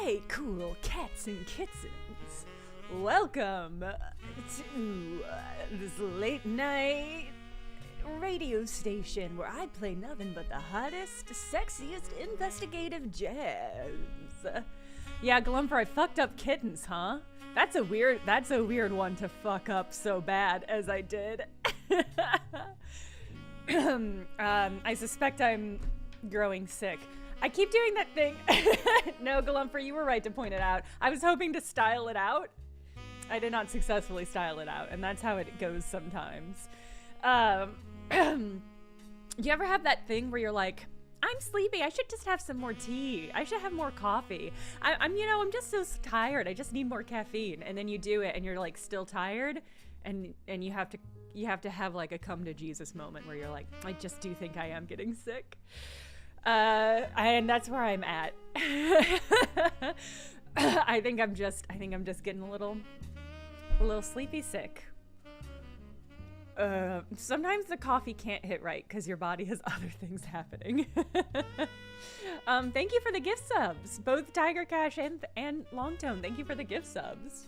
Hey, cool cats and kittens. Welcome to this late night radio station where I play nothing but the hottest, sexiest investigative jazz. Yeah, Glumper, I fucked up kittens, huh? That's a weird one to fuck up so bad as I did. I suspect I'm growing sick. I keep doing that thing. No, Glumper, you were right to point it out. I was hoping to style it out. I did not successfully style it out, and that's how it goes sometimes. You ever have that thing where you're like, I'm sleepy, I should just have some more tea. I should have more coffee. I'm just so tired. I just need more caffeine. And then you do it and you're like still tired, and you have to have like a come to Jesus moment where you're like, I just do think I am getting sick. And that's where I'm at. I think I'm just getting a little sleepy sick. Sometimes the coffee can't hit right because your body has other things happening. Thank you for the gift subs, both Tiger Cash and Longtone. Thank you for the gift subs.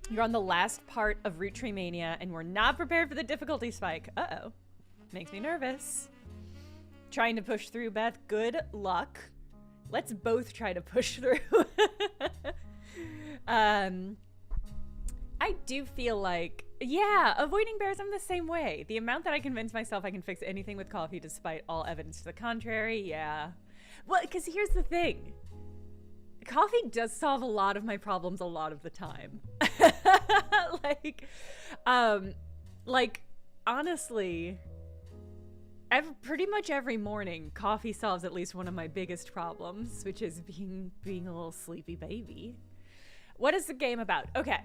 You're on the last part of Roottreemania, and we're not prepared for the difficulty spike. Uh-oh. Makes me nervous. Trying to push through, Beth. Good luck. Let's both try to push through. I do feel like, yeah, avoiding bears, I'm the same way. The amount that I convince myself I can fix anything with coffee despite all evidence to the contrary, yeah. Well, because here's the thing. Coffee does solve a lot of my problems a lot of the time. Honestly, pretty much every morning, coffee solves at least one of my biggest problems, which is being a little sleepy baby. What is the game about? Okay.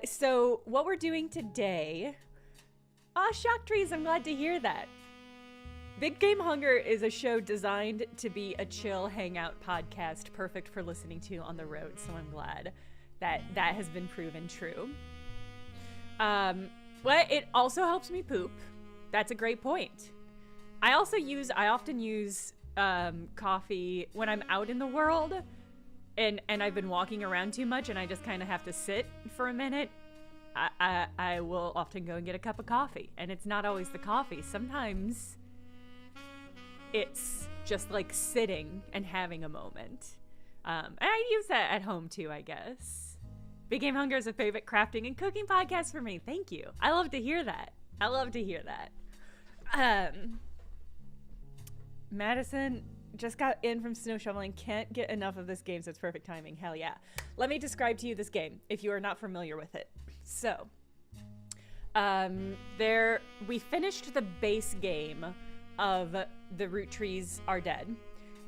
So what we're doing today, Shock Trees, I'm glad to hear that. Big Game Hunger is a show designed to be a chill hangout podcast, perfect for listening to on the road. So I'm glad that has been proven true. But it also helps me poop. That's a great point. I often use coffee when I'm out in the world. And I've been walking around too much and I just kind of have to sit for a minute. I will often go and get a cup of coffee. And it's not always the coffee. Sometimes it's just like sitting and having a moment. And I use that at home too, I guess. Big Game Hunger is a favorite crafting and cooking podcast for me. Thank you. I love to hear that. Madison just got in from snow shoveling, can't get enough of this game, so it's perfect timing. Hell yeah. Let me describe to you this game if you are not familiar with it. So, we finished the base game of the Roottrees Are Dead.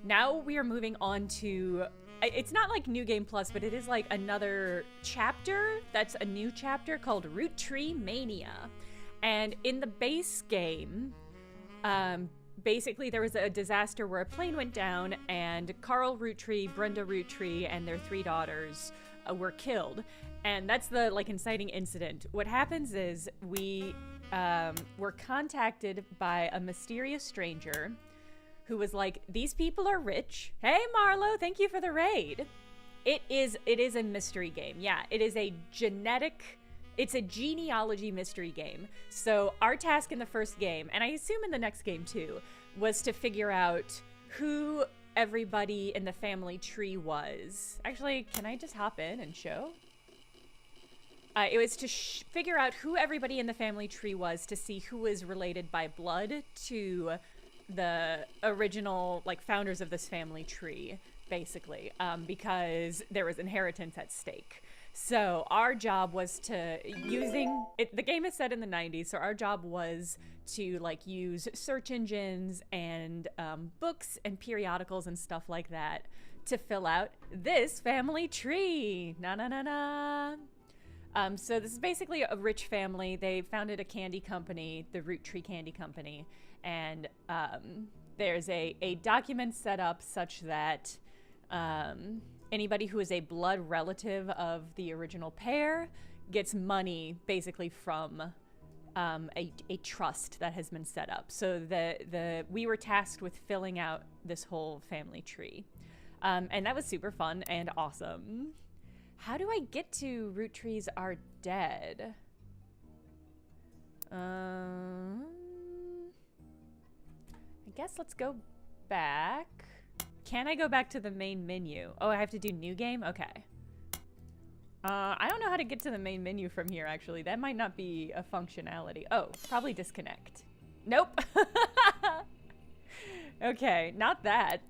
Now we are moving on to, it's not like New Game Plus, but it is like another chapter that's a new chapter called Roottremania. And in the base game, basically, there was a disaster where a plane went down and Carl Roottree, Brenda Roottree, and their 3 daughters were killed. And that's the inciting incident. What happens is we were contacted by a mysterious stranger who was like, these people are rich. Hey, Marlo, thank you for the raid. It is a mystery game. Yeah, it is it's a genealogy mystery game. So our task in the first game, and I assume in the next game too, was to figure out who everybody in the family tree was. Actually, can I just hop in and show? It was to figure out who everybody in the family tree was to see who was related by blood to the original founders of this family tree, basically, because there was inheritance at stake. So our job was to the game is set in the 90s, so our job was to use search engines and books and periodicals and stuff like that to fill out this family tree. So this is basically a rich family. They founded a candy company, the Roottree Candy Company, and there's a document set up such that anybody who is a blood relative of the original pair gets money basically from a trust that has been set up. So we were tasked with filling out this whole family tree. And that was super fun and awesome. How do I get to Roottrees Are Dead? I guess let's go back. Can I go back to the main menu? Oh, I have to do new game? Okay. I don't know how to get to the main menu from here, actually. That might not be a functionality. Oh, probably disconnect. Nope. Okay, not that.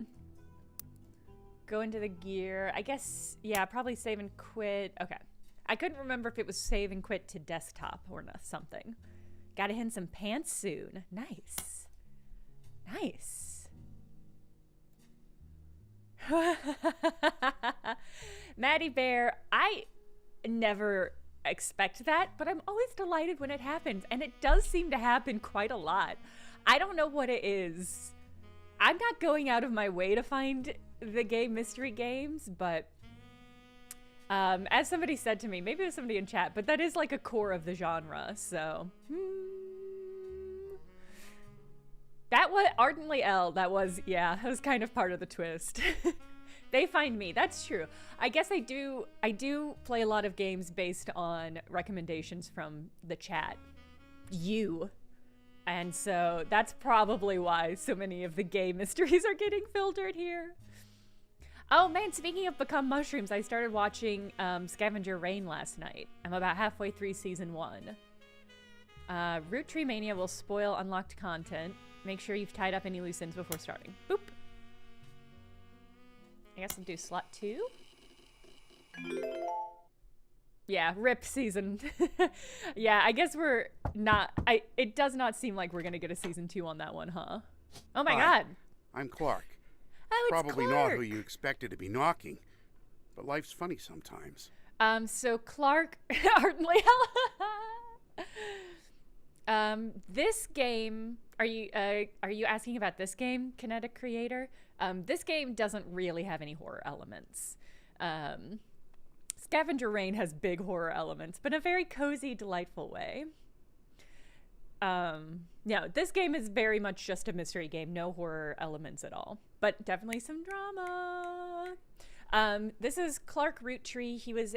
Go into the gear. I guess, yeah, probably save and quit. Okay. I couldn't remember if it was save and quit to desktop or something. Gotta hit some pants soon. Nice. Nice. Maddie Bear, I never expect that, but I'm always delighted when it happens, and it does seem to happen quite a lot. I don't know what it is. I'm not going out of my way to find the gay mystery games, but as somebody said to me, maybe it was somebody in chat, but that is like a core of the genre, so that was Ardently L. That was kind of part of the twist. They find me. That's true. I guess I do play a lot of games based on recommendations from the chat. And so that's probably why so many of the gay mysteries are getting filtered here. Oh man, speaking of Become Mushrooms, I started watching Scavenger Rain last night. I'm about halfway through season 1. Roottreemania will spoil unlocked content. Make sure you've tied up any loose ends before starting. Boop. I guess I'll do slot 2. Yeah, rip season. Yeah, I guess we're not... It does not seem like we're going to get a season 2 on that one, huh? Oh my god. I'm Clark. Oh, it's Probably Clark. not who you expected to be knocking, but life's funny sometimes. So Clark... Ardently... this game... Are you asking about this game, Kinetic Creator? This game doesn't really have any horror elements. Scavenger Rain has big horror elements, but in a very cozy, delightful way. No, this game is very much just a mystery game, no horror elements at all, but definitely some drama. This is Clark Roottree. He was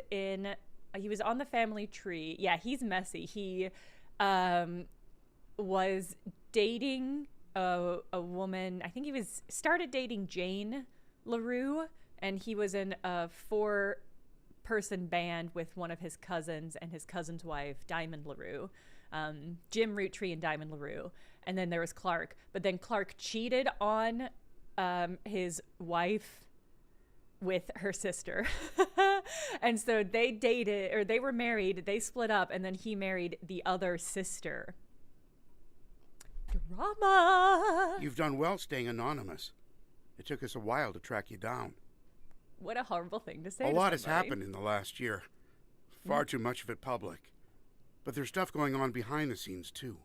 on the family tree. Yeah, he's messy. He was dating a woman. I think he started dating Jane LaRue, and he was in a 4-person band with one of his cousins and his cousin's wife, Diamond LaRue. Jim Roottree and Diamond LaRue. And then there was Clark. But then Clark cheated on his wife with her sister. And so they dated, or they were married, they split up, and then he married the other sister. Drama! You've done well staying anonymous. It took us a while to track you down. What a horrible thing to say. A lot has happened in the last year. Far too much of it public. But there's stuff going on behind the scenes, too.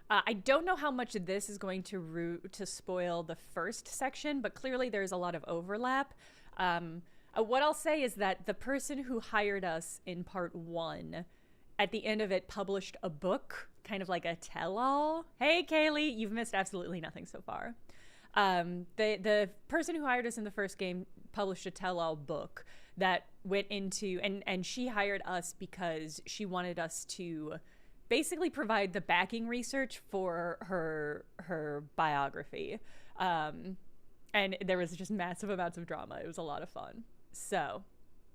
I don't know how much of this is going to spoil the first section, but clearly there's a lot of overlap. What I'll say is that the person who hired us in part 1, at the end of it, published a book, kind of like a tell-all. Hey, Kaylee, you've missed absolutely nothing so far. The person who hired us in the first game published a tell-all book that went into, and she hired us because she wanted us to basically provide the backing research for her biography. And there was just massive amounts of drama. It was a lot of fun. So.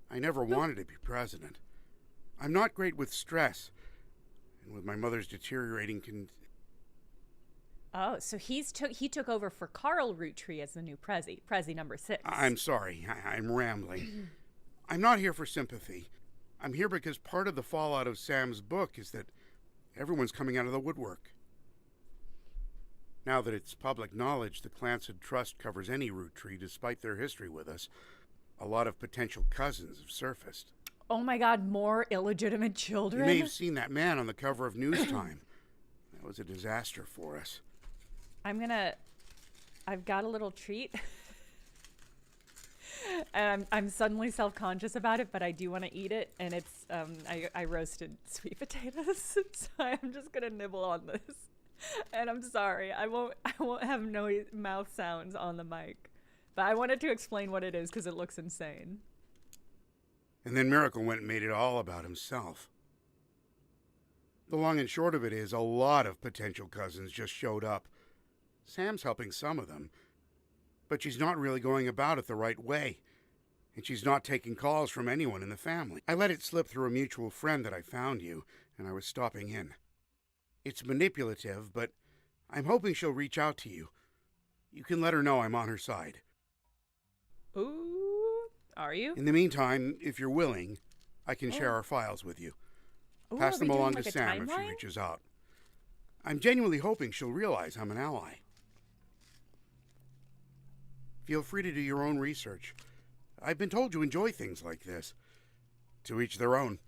I never wanted to be president. I'm not great with stress. And with my mother's deteriorating Oh, so he took over for Carl Roottree as the new Prezi number 6. I'm sorry, I'm rambling. I'm not here for sympathy. I'm here because part of the fallout of Sam's book is that everyone's coming out of the woodwork. Now that it's public knowledge the Clancid Trust covers any Roottree despite their history with us, a lot of potential cousins have surfaced. Oh my god, more illegitimate children? You may have seen that man on the cover of News Time. That was a disaster for us. I've got a little treat. And I'm suddenly self-conscious about it, but I do want to eat it. And it's, I roasted sweet potatoes. So I'm just going to nibble on this. And I'm sorry, I won't have no mouth sounds on the mic. But I wanted to explain what it is because it looks insane. And then Miracle went and made it all about himself. The long and short of it is, a lot of potential cousins just showed up. Sam's helping some of them, but she's not really going about it the right way. And she's not taking calls from anyone in the family. I let it slip through a mutual friend that I found you, and I was stopping in. It's manipulative, but I'm hoping she'll reach out to you. You can let her know I'm on her side. Ooh, are you? In the meantime, if you're willing, I can share our files with you. Ooh, Pass them along like to a Sam if she timeline? reaches out. I'm genuinely hoping she'll realize I'm an ally. Feel free to do your own research. I've been told you enjoy things like this. To each their own.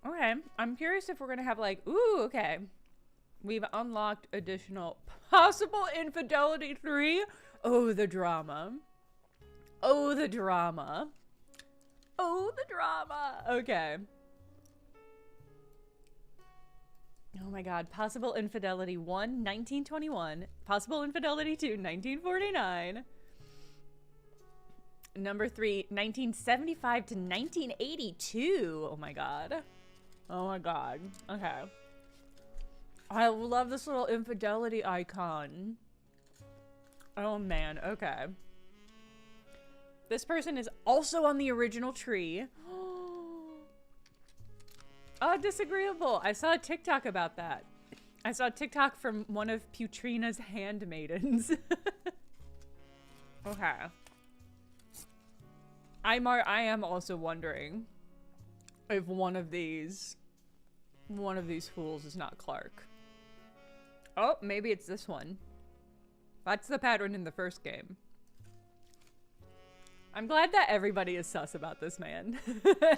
Okay, I'm curious if we're gonna have like, ooh, okay. We've unlocked additional possible infidelity 3. Oh, the drama. Oh, the drama. Oh, the drama. Okay. Oh my god. Possible infidelity 1, 1921. Possible infidelity 2, 1949. Number 3, 1975 to 1982. Oh my god. Oh my god. Okay. I love this little infidelity icon. Oh man, okay. This person is also on the original tree. Oh, disagreeable. I saw a TikTok about that. I saw a TikTok from one of Putrina's handmaidens. Okay. I am also wondering if one of these fools is not Clark. Oh, maybe it's this one. That's the pattern in the first game. I'm glad that everybody is sus about this man.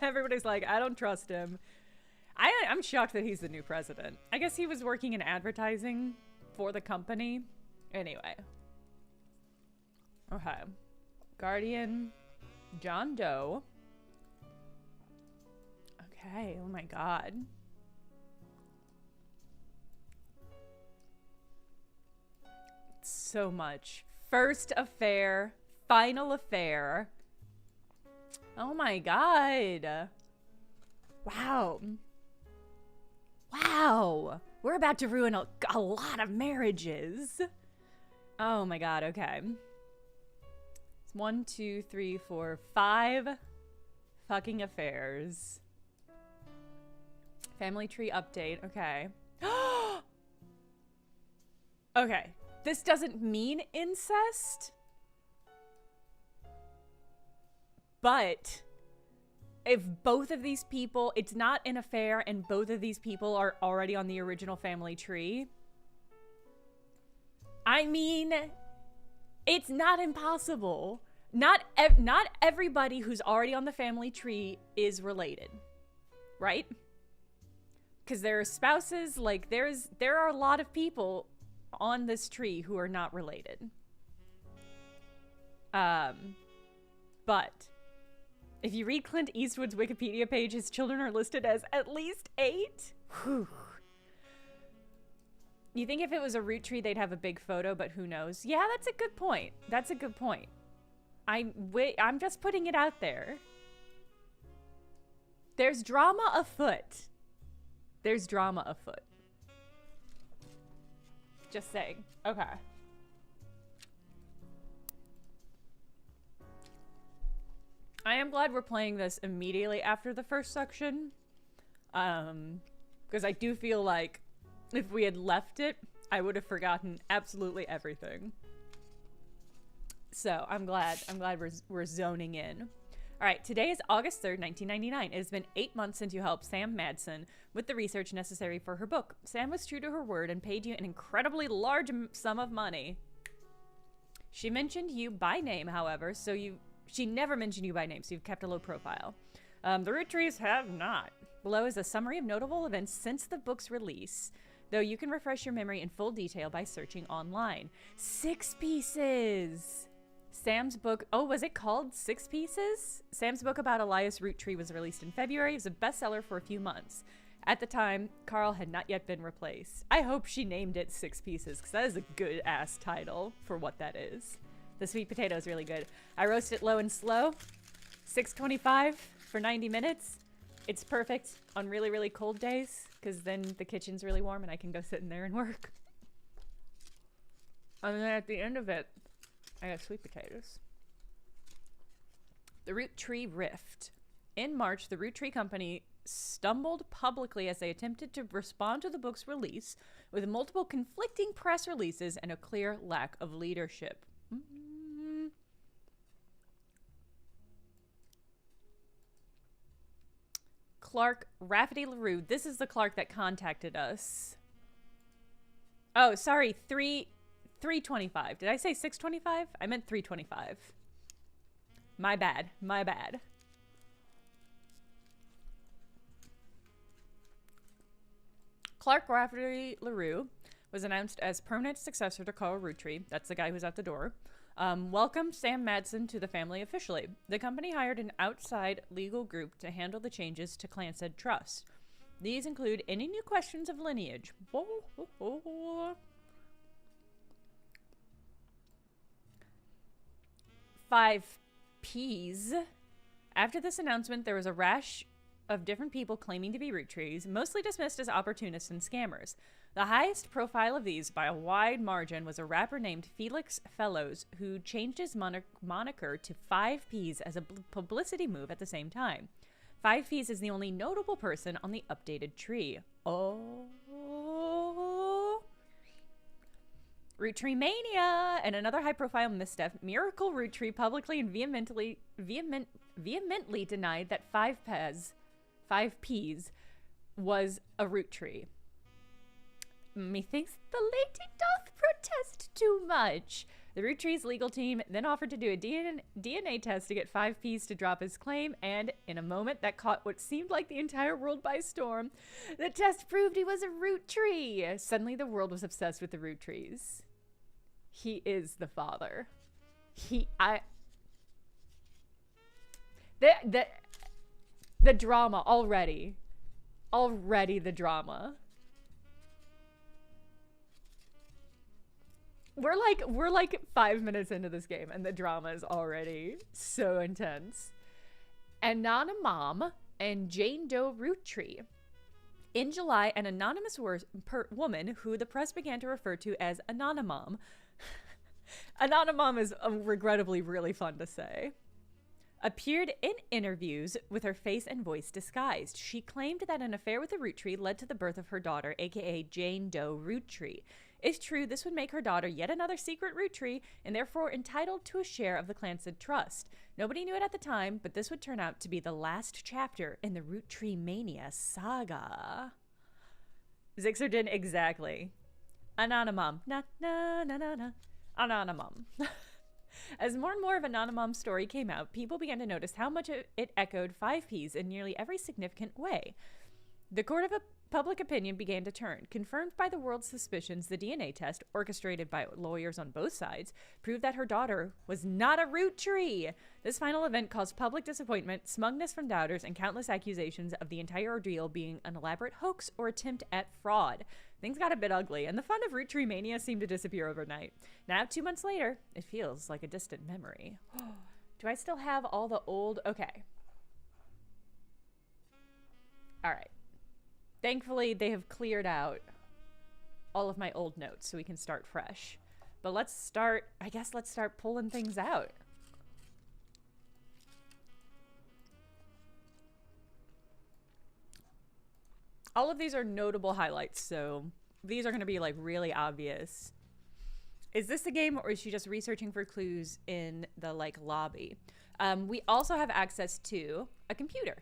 Everybody's like, I don't trust him. I'm shocked that he's the new president. I guess he was working in advertising for the company. Anyway. Okay. Guardian. John Doe. Okay, oh my god. So much. First affair. Final affair. Oh my god. Wow. Wow. We're about to ruin a lot of marriages. Oh my god, okay. It's 1, 2, 3, 4, 5 fucking affairs. Family tree update, okay. Okay, this doesn't mean incest, but if both of these people, it's not an affair and both of these people are already on the original family tree, I mean, it's not impossible. Not everybody who's already on the family tree is related, right? Because there are spouses, like there are a lot of people on this tree who are not related. But if you read Clint Eastwood's Wikipedia page, his children are listed as at least 8. Whew. You think if it was a root tree, they'd have a big photo, but who knows? Yeah, that's a good point. That's a good point. I'm just putting it out there. There's drama afoot. There's drama afoot. Just saying. Okay. I am glad we're playing this immediately after the first section. Because I do feel like if we had left it, I would have forgotten absolutely everything. So I'm glad we're zoning in. All right, today is August 3rd, 1999. It has been 8 months since you helped Sam Madsen with the research necessary for her book. Sam was true to her word and paid you an incredibly large sum of money. She mentioned you by name, however, she never mentioned you by name, so you've kept a low profile. The Roottrees have not. Below is a summary of notable events since the book's release, though you can refresh your memory in full detail by searching online. 6 pieces! Sam's book, oh, was it called 6 Pieces? Sam's book about Elias Roottree was released in February. It was a bestseller for a few months. At the time, Carl had not yet been replaced. I hope she named it 6 Pieces, because that is a good-ass title for what that is. The sweet potato is really good. I roast it low and slow. 625 for 90 minutes. It's perfect on really, really cold days, because then the kitchen's really warm and I can go sit in there and work. And then at the end of it, I have sweet potatoes. The Root Tree Rift. In March, the Root Tree Company stumbled publicly as they attempted to respond to the book's release with multiple conflicting press releases and a clear lack of leadership. Clark Rafferty LaRue. This is the Clark that contacted us. Oh, sorry, 325. Did I say 625? I meant 325. My bad. My bad. Clark Rafferty LaRue was announced as permanent successor to Carl Roottree. That's the guy who's at the door. Welcomed Sam Madsen to the family officially. The company hired an outside legal group to handle the changes to Clansed Trust. These include any new questions of lineage. 5 P's. After this announcement, there was a rash of different people claiming to be Roottrees, mostly dismissed as opportunists and scammers. The highest profile of these, by a wide margin, was a rapper named Felix Fellows, who changed his moniker to 5 P's as a publicity move at the same time. 5 P's is the only notable person on the updated tree. Oh. ROOTTREEMANIA! And another high-profile misstep, Miracle Roottree publicly and vehemently denied that 5 P's was a root tree. Methinks the lady doth protest too much. The Roottrees legal team then offered to do a DNA test to get 5 P's to drop his claim, and in a moment that caught what seemed like the entire world by storm, the test proved he was a root tree. Suddenly the world was obsessed with the Roottrees. He is the father. The drama already the drama. We're like 5 minutes into this game and the drama is already so intense. Anonymom and Jane Doe Roottree. In July, an anonymous woman who the press began to refer to as Anonymom. Anonymom is regrettably really fun to say. Appeared in interviews with her face and voice disguised. She claimed that an affair with the Roottree led to the birth of her daughter, aka Jane Doe Roottree. If true, this would make her daughter yet another secret Roottree and therefore entitled to a share of the Clansed Trust. Nobody knew it at the time, but this would turn out to be the last chapter in the ROOTTREEMANIA saga. Zixerden, exactly. Anonymom. Na na na na na. Anonymom. As more and more of Anonymom's story came out, people began to notice how much it echoed 5 P's in nearly every significant way. The court of public opinion began to turn. Confirmed by the world's suspicions, the DNA test, orchestrated by lawyers on both sides, proved that her daughter was not a Roottree. This final event caused public disappointment, smugness from doubters, and countless accusations of the entire ordeal being an elaborate hoax or attempt at fraud. Things got a bit ugly, and the fun of ROOTTREEMANIA seemed to disappear overnight. Now, 2 months later, it feels like a distant memory. Do I still have all the old... Okay. All right. Thankfully, they have cleared out all of my old notes so we can start fresh. But let's start pulling things out. All of these are notable highlights, so these are going to be like really obvious. Is this the game, or is she just researching for clues in the like lobby? We also have access to a computer.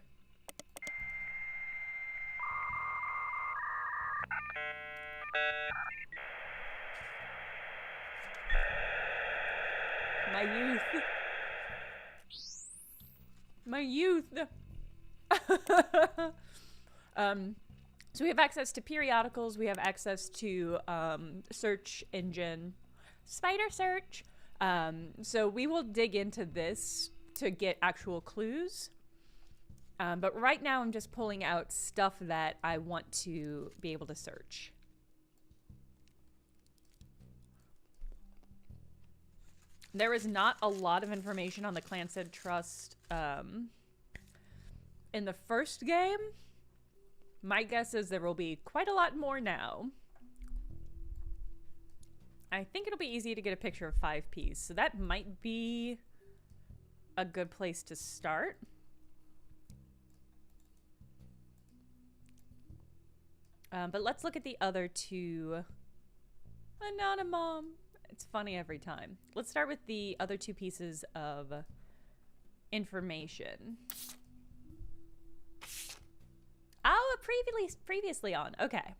My youth. My youth. So we have access to periodicals. We have access to search engine, spider search. So we will dig into this to get actual clues. But right now I'm just pulling out stuff that I want to be able to search. There is not a lot of information on the Clanstead Trust in the first game. My guess is there will be quite a lot more now. I think it'll be easy to get a picture of 5Ps, so that might be a good place to start. But let's look at the other two. Anonymom. It's funny every time. Let's start with the other two pieces of information. Oh, previously on. Okay.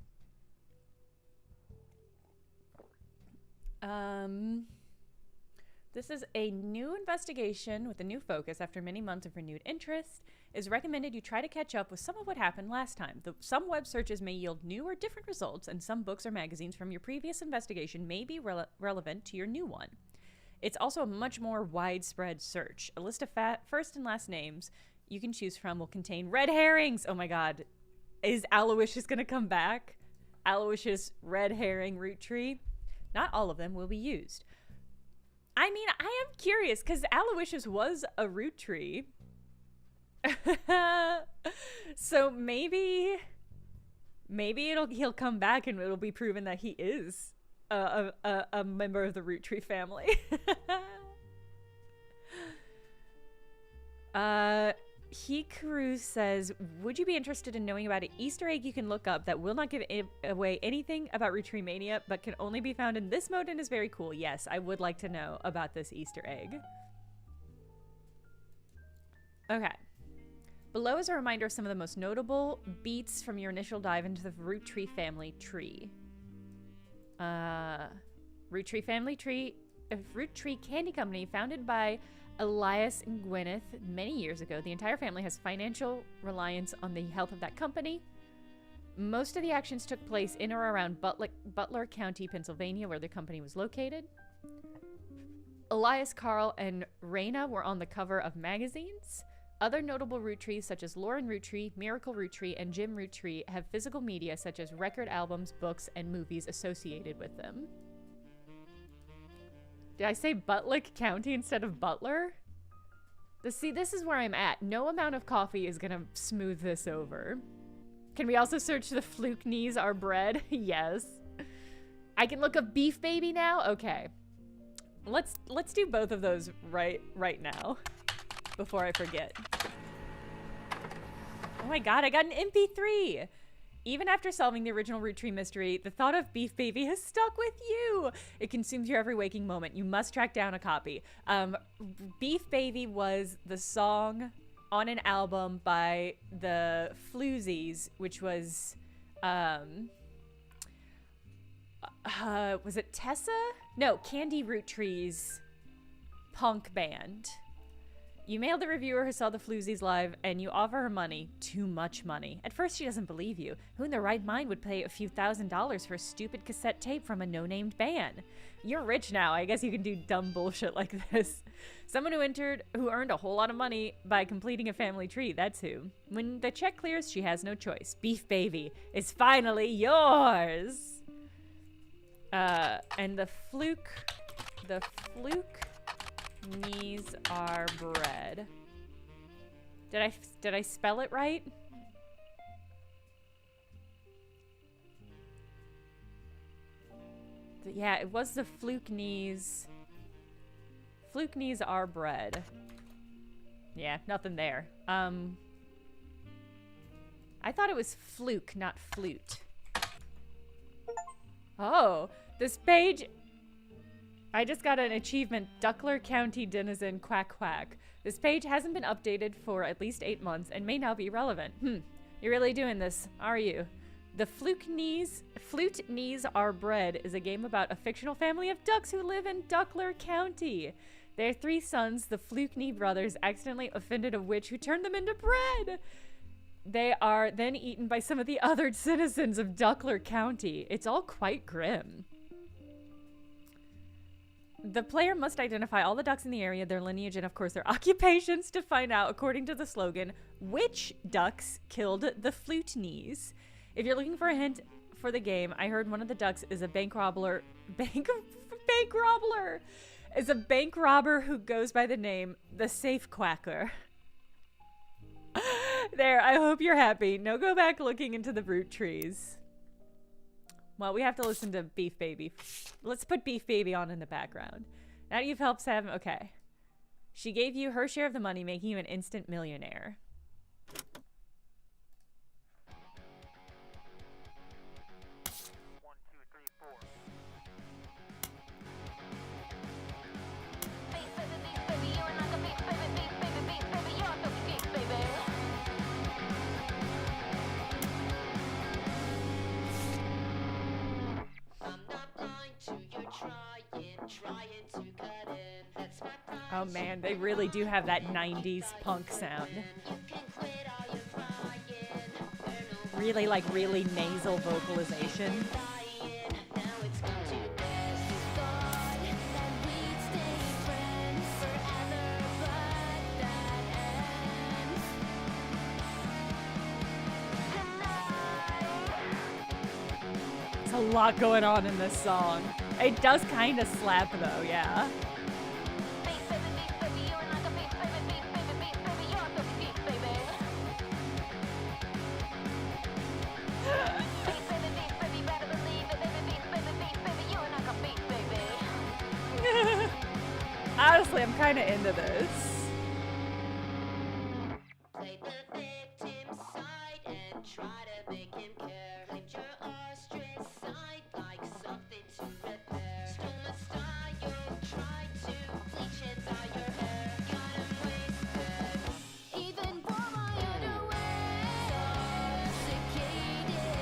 This is a new investigation with a new focus after many months of renewed interest. It is recommended you try to catch up with some of what happened last time. Some web searches may yield new or different results, and some books or magazines from your previous investigation may be relevant to your new one. It's also a much more widespread search. A list of first and last names you can choose from will contain red herrings. Oh my god. Is Aloysius going to come back? Aloysius red herring root tree? Not all of them will be used. I mean, I am curious because Aloysius was a root tree. So maybe he'll come back and it'll be proven that he is a member of the root tree family. Hikaru says, would you be interested in knowing about an Easter egg you can look up that will not give away anything about Roottremania, but can only be found in this mode and is very cool? Yes, I would like to know about this Easter egg. Okay. Below is a reminder of some of the most notable beats from your initial dive into the root tree family tree. Root tree family tree, a root tree candy company founded by Elias and Gwyneth many years ago. The entire family has financial reliance on the health of that company. Most of the actions took place in or around Butler County, Pennsylvania, where the company was located. Elias, Carl, and Raina were on the cover of magazines. Other notable root trees such as Lauren Root Tree, Miracle Root Tree, and Jim Root Tree have physical media such as record albums, books, and movies associated with them. Did I say Butlick County instead of Butler? See, this is where I'm at. No amount of coffee is gonna smooth this over. Can we also search the fluke knees are bread? Yes. I can look up beef baby now? Okay. Let's do both of those right now. Before I forget. Oh my god, I got an MP3! Even after solving the original root tree mystery, the thought of Beef Baby has stuck with you. It consumes your every waking moment. You must track down a copy. Beef Baby was the song on an album by the Floozies, which was it Tessa? No, Candy Root Tree's punk band. You mailed the reviewer who saw the Floozies live, and you offer her money. Too much money. At first, she doesn't believe you. Who in their right mind would pay a few $1,000s for a stupid cassette tape from a no-named band? You're rich now. I guess you can do dumb bullshit like this. Someone who earned a whole lot of money by completing a family tree. That's who. When the check clears, she has no choice. Beef Baby is finally yours. And the fluke knees are bread. Did I spell it right? Yeah, it was the fluke knees. Fluke knees are bread. Yeah, nothing there. I thought it was fluke, not flute. Oh, this page... I just got an achievement, Duckler County Denizen Quack Quack. This page hasn't been updated for at least 8 months and may now be relevant. You're really doing this, are you? The Flute Knees Are Bread is a game about a fictional family of ducks who live in Duckler County. Their 3 sons, the Flukney brothers, accidentally offended a witch who turned them into bread. They are then eaten by some of the other citizens of Duckler County. It's all quite grim. The player must identify all the ducks in the area, their lineage, and of course their occupations to find out, according to the slogan, which ducks killed the Roottrees. If you're looking for a hint for the game, I heard one of the ducks is a bank robber is a bank robber who goes by the name the Safe Quacker. There, I hope you're happy. No go back looking into the Roottrees. Well, we have to listen to Beef Baby. Let's put Beef Baby on in the background. Now you've helped Sam. Okay. She gave you her share of the money, making you an instant millionaire. Oh man, they really do have that 90s punk sound. Really, like, really nasal vocalization. There's a lot going on in this song. It does kind of slap though, yeah. Honestly, I'm kind of into this. Play the victim side and try to make him care. Claimed your ostrich side like something to repair. Stole my style, tried to bleach and dye your hair. Got him wasted. Even wore my underwear. Sophisticated,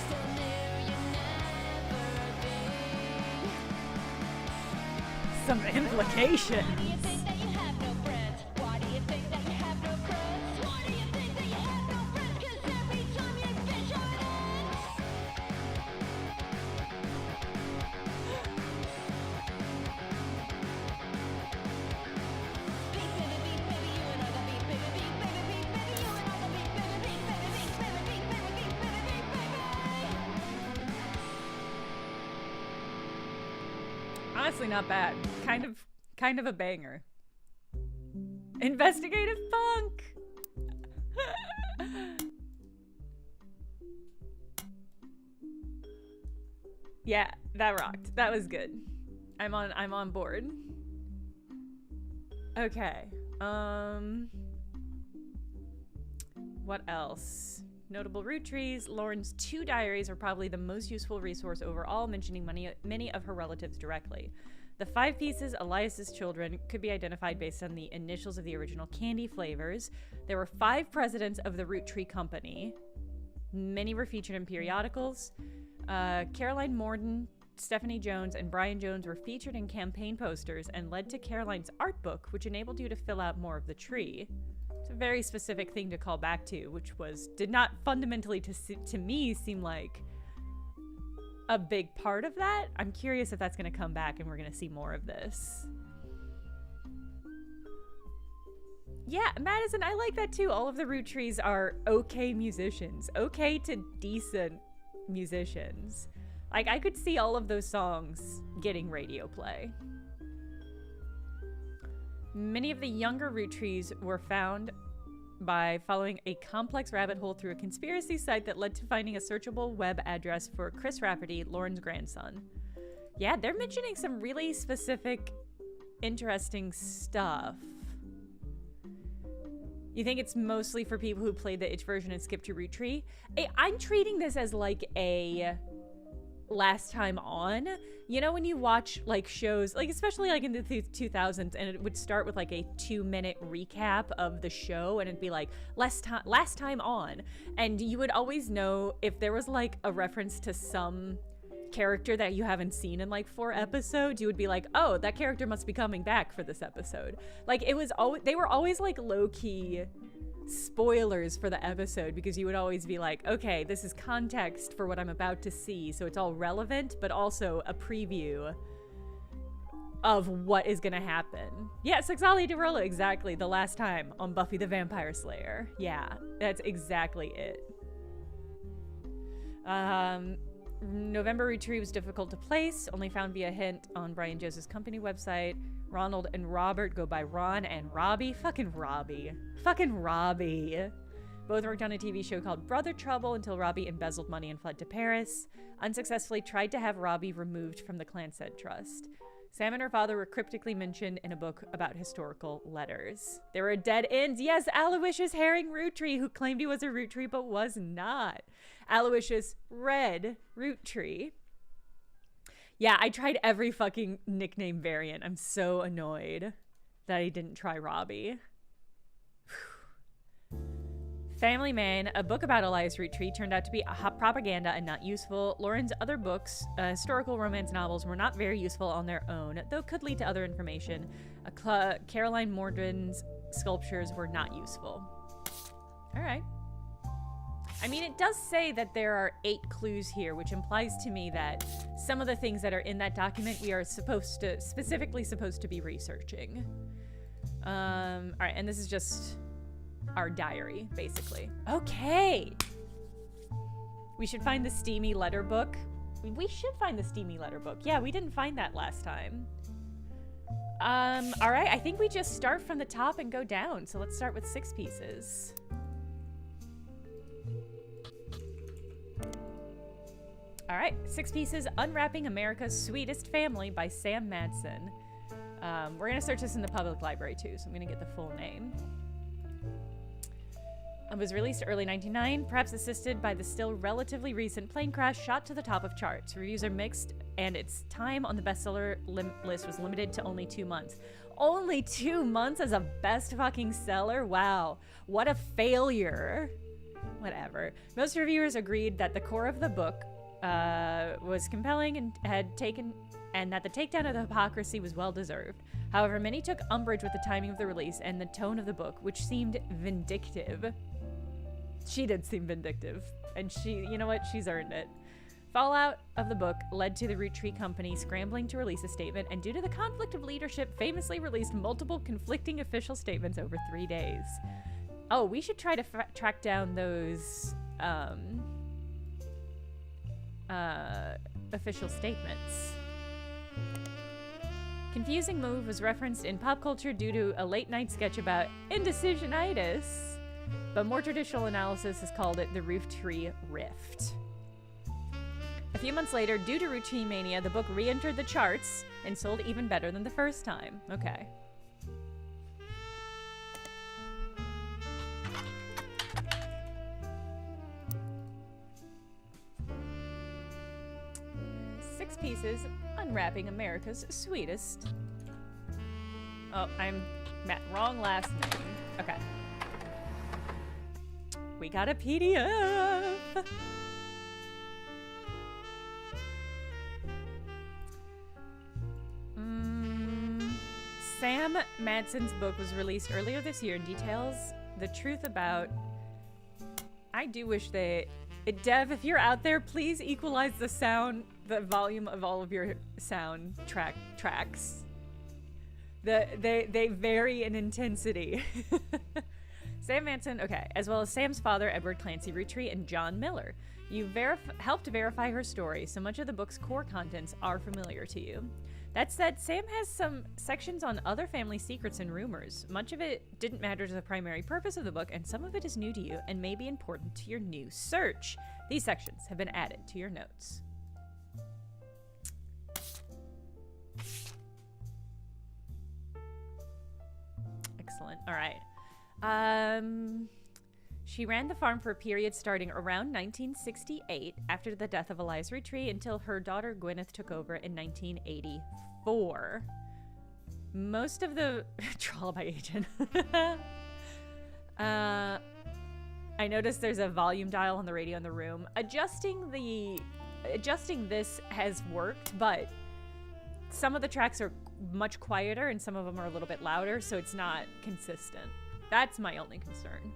still knew you'd never be. Some implications. Why do you think that you have no friends? Why do you think that you have no friends? Why do you think that you have no friends? 'Cause every time you fish on it. Beef baby, you and I got beef baby, you and I got beef baby, honestly, not bad. Kind of a banger. Investigative punk. Yeah, that rocked. That was good. I'm on board. Okay. What else? Notable Roottrees. Lauren's 2 diaries are probably the most useful resource overall, mentioning many of her relatives directly. The 5 pieces, Elias's children, could be identified based on the initials of the original candy flavors. There were 5 presidents of the Roottree Company. Many were featured in periodicals. Caroline Morden, Stephanie Jones, and Brian Jones were featured in campaign posters and led to Caroline's art book, which enabled you to fill out more of the tree. It's a very specific thing to call back to, which did not fundamentally to me seem like a big part of that. I'm curious if that's going to come back and we're going to see more of this. Yeah, Madison, I like that too. All of the Rootttrees are okay musicians. Okay to decent musicians. Like, I could see all of those songs getting radio play. Many of the younger Roottrees were found by following a complex rabbit hole through a conspiracy site that led to finding a searchable web address for Chris Rafferty, Lauren's grandson. Yeah, they're mentioning some really specific, interesting stuff. You think it's mostly for people who played the itch version and skipped to Roottree? I'm treating this as like a last time on. You know, when you watch like shows, like especially like in the 2000s, and it would start with like a 2-minute recap of the show, and it'd be like last time on, and you would always know if there was like a reference to some character that you haven't seen in like 4 episodes. You would be like, oh, that character must be coming back for this episode. Like, it was always, they were always like low-key spoilers for the episode, because you would always be like, okay, this is context for what I'm about to see, so it's all relevant, but also a preview of what is gonna happen. Yeah, Sexali Derola, exactly, the last time on Buffy the Vampire Slayer. Yeah, that's exactly it. November Roottrees was difficult to place, only found via hint on Brian Joseph's company website. Ronald and Robert go by Ron and Robbie. Fucking Robbie. Fucking Robbie. Both worked on a TV show called Brother Trouble until Robbie embezzled money and fled to Paris. Unsuccessfully tried to have Robbie removed from the Clanstead Trust. Sam and her father were cryptically mentioned in a book about historical letters. There were dead ends. Yes, Aloysius Herring Roottree, who claimed he was a Roottree but was not. Aloysius Red Roottree. Yeah, I tried every fucking nickname variant. I'm so annoyed that I didn't try Robbie. Family Man, a book about Elias Roottree, turned out to be hot propaganda and not useful. Lauren's other books, historical romance novels, were not very useful on their own, though could lead to other information. Caroline Mordren's sculptures were not useful. All right. I mean, it does say that there are 8 clues here, which implies to me that some of the things that are in that document we are specifically supposed to be researching. All right, and this is just our diary, basically. Okay. We should find the steamy letter book. We should find the steamy letter book. Yeah, we didn't find that last time. All right, I think we just start from the top and go down. So let's start with 6 pieces. All right, 6 pieces, Unwrapping America's Sweetest Family by Sam Madsen. We're gonna search this in the public library too, so I'm gonna get the full name. It was released early 1999, perhaps assisted by the still relatively recent plane crash shot to the top of charts. Reviews are mixed, and its time on the bestseller list was limited to only 2 months. Only 2 months as a best fucking seller? Wow, what a failure. Whatever. Most reviewers agreed that the core of the book was compelling and that the takedown of the hypocrisy was well deserved. However, many took umbrage with the timing of the release and the tone of the book, which seemed vindictive. She did seem vindictive, and you know what? She's earned it. Fallout of the book led to the Roottree Company scrambling to release a statement, and due to the conflict of leadership, famously released multiple conflicting official statements over 3 days. Oh, we should try to track down those official statements. Confusing move was referenced in pop culture due to a late-night sketch about indecisionitis, but more traditional analysis has called it the Roottree Rift. A few months later, due to Roottree-mania, the book re-entered the charts and sold even better than the first time. Okay. Six pieces, Unwrapping America's Sweetest. Oh, I'm wrong last name. Okay. We got a PDF. Sam Madsen's book was released earlier this year and details the truth about... I do wish they... Dev, if you're out there, please equalize the volume of all of your sound tracks. They vary in intensity. Sam Madsen, okay, as well as Sam's father, Edward Clancy Roottree, and John Miller. You helped verify her story, so much of the book's core contents are familiar to you. That said, Sam has some sections on other family secrets and rumors. Much of it didn't matter to the primary purpose of the book, and some of it is new to you and may be important to your new search. These sections have been added to your notes. Excellent. All right. She ran the farm for a period starting around 1968 after the death of Elias Roottree until her daughter Gwyneth took over in 1984. Most of the trial by agent. I noticed there's a volume dial on the radio in the room. Adjusting this has worked, but some of the tracks are much quieter and some of them are a little bit louder, so it's not consistent. That's my only concern.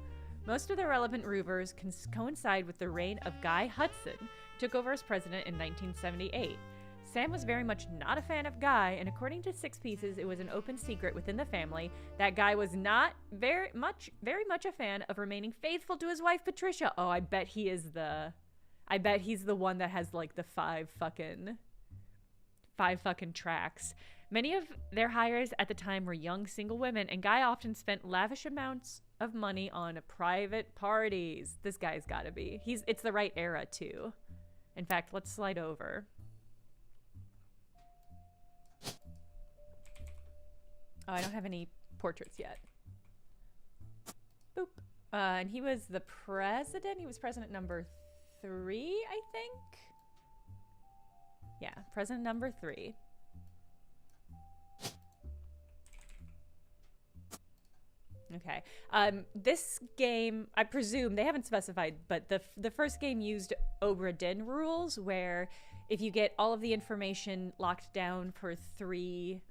Most of the relevant rumors coincide with the reign of Guy Hudson, who took over as president in 1978. Sam was very much not a fan of Guy, and according to Six Pieces, it was an open secret within the family that Guy was not very much a fan of remaining faithful to his wife, Patricia. Oh, I bet he's the one that has like the five fucking tracks. Many of their hires at the time were young single women, and Guy often spent lavish amounts of money on private parties. This guy's gotta be. It's the right era too. In fact, let's slide over. Oh, I don't have any portraits yet. Boop. And he was the president. He was president number 3, I think. Yeah, president number 3. Okay. This game, I presume, they haven't specified, but the first game used Obra Dinn rules, where if you get all of the information locked down for 3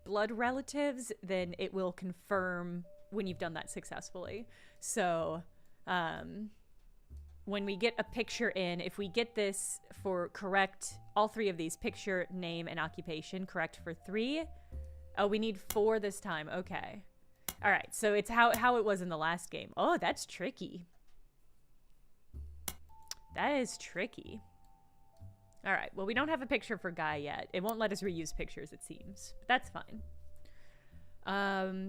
blood relatives, then it will confirm when you've done that successfully. So when we get a picture in, if we get this for correct, all 3 of these, picture, name, and occupation, correct for 3. Oh, we need 4 this time. Okay. All right, so it's how it was in the last game. Oh, that's tricky. That is tricky. All right, well, we don't have a picture for Guy yet. It won't let us reuse pictures, it seems. But that's fine.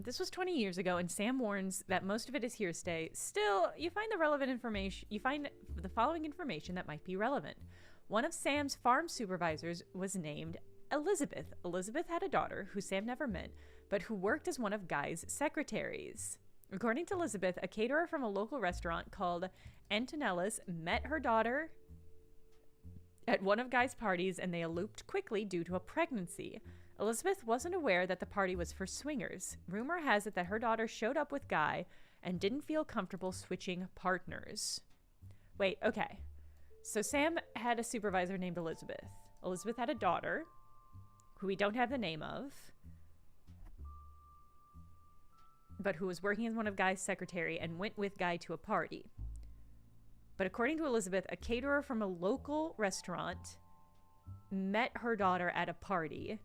This was 20 years ago, and Sam warns that most of it is hearsay. Still, you find the relevant information. You find the following information that might be relevant. One of Sam's farm supervisors was named Elizabeth. Elizabeth had a daughter who Sam never met, but who worked as one of Guy's secretaries. According to Elizabeth, a caterer from a local restaurant called Antonella's met her daughter at one of Guy's parties, and they eloped quickly due to a pregnancy. Elizabeth wasn't aware that the party was for swingers. Rumor has it that her daughter showed up with Guy and didn't feel comfortable switching partners. Wait, okay. So Sam had a supervisor named Elizabeth. Elizabeth had a daughter, who we don't have the name of, but who was working as one of Guy's secretary and went with Guy to a party. But according to Elizabeth, a caterer from a local restaurant met her daughter at a party,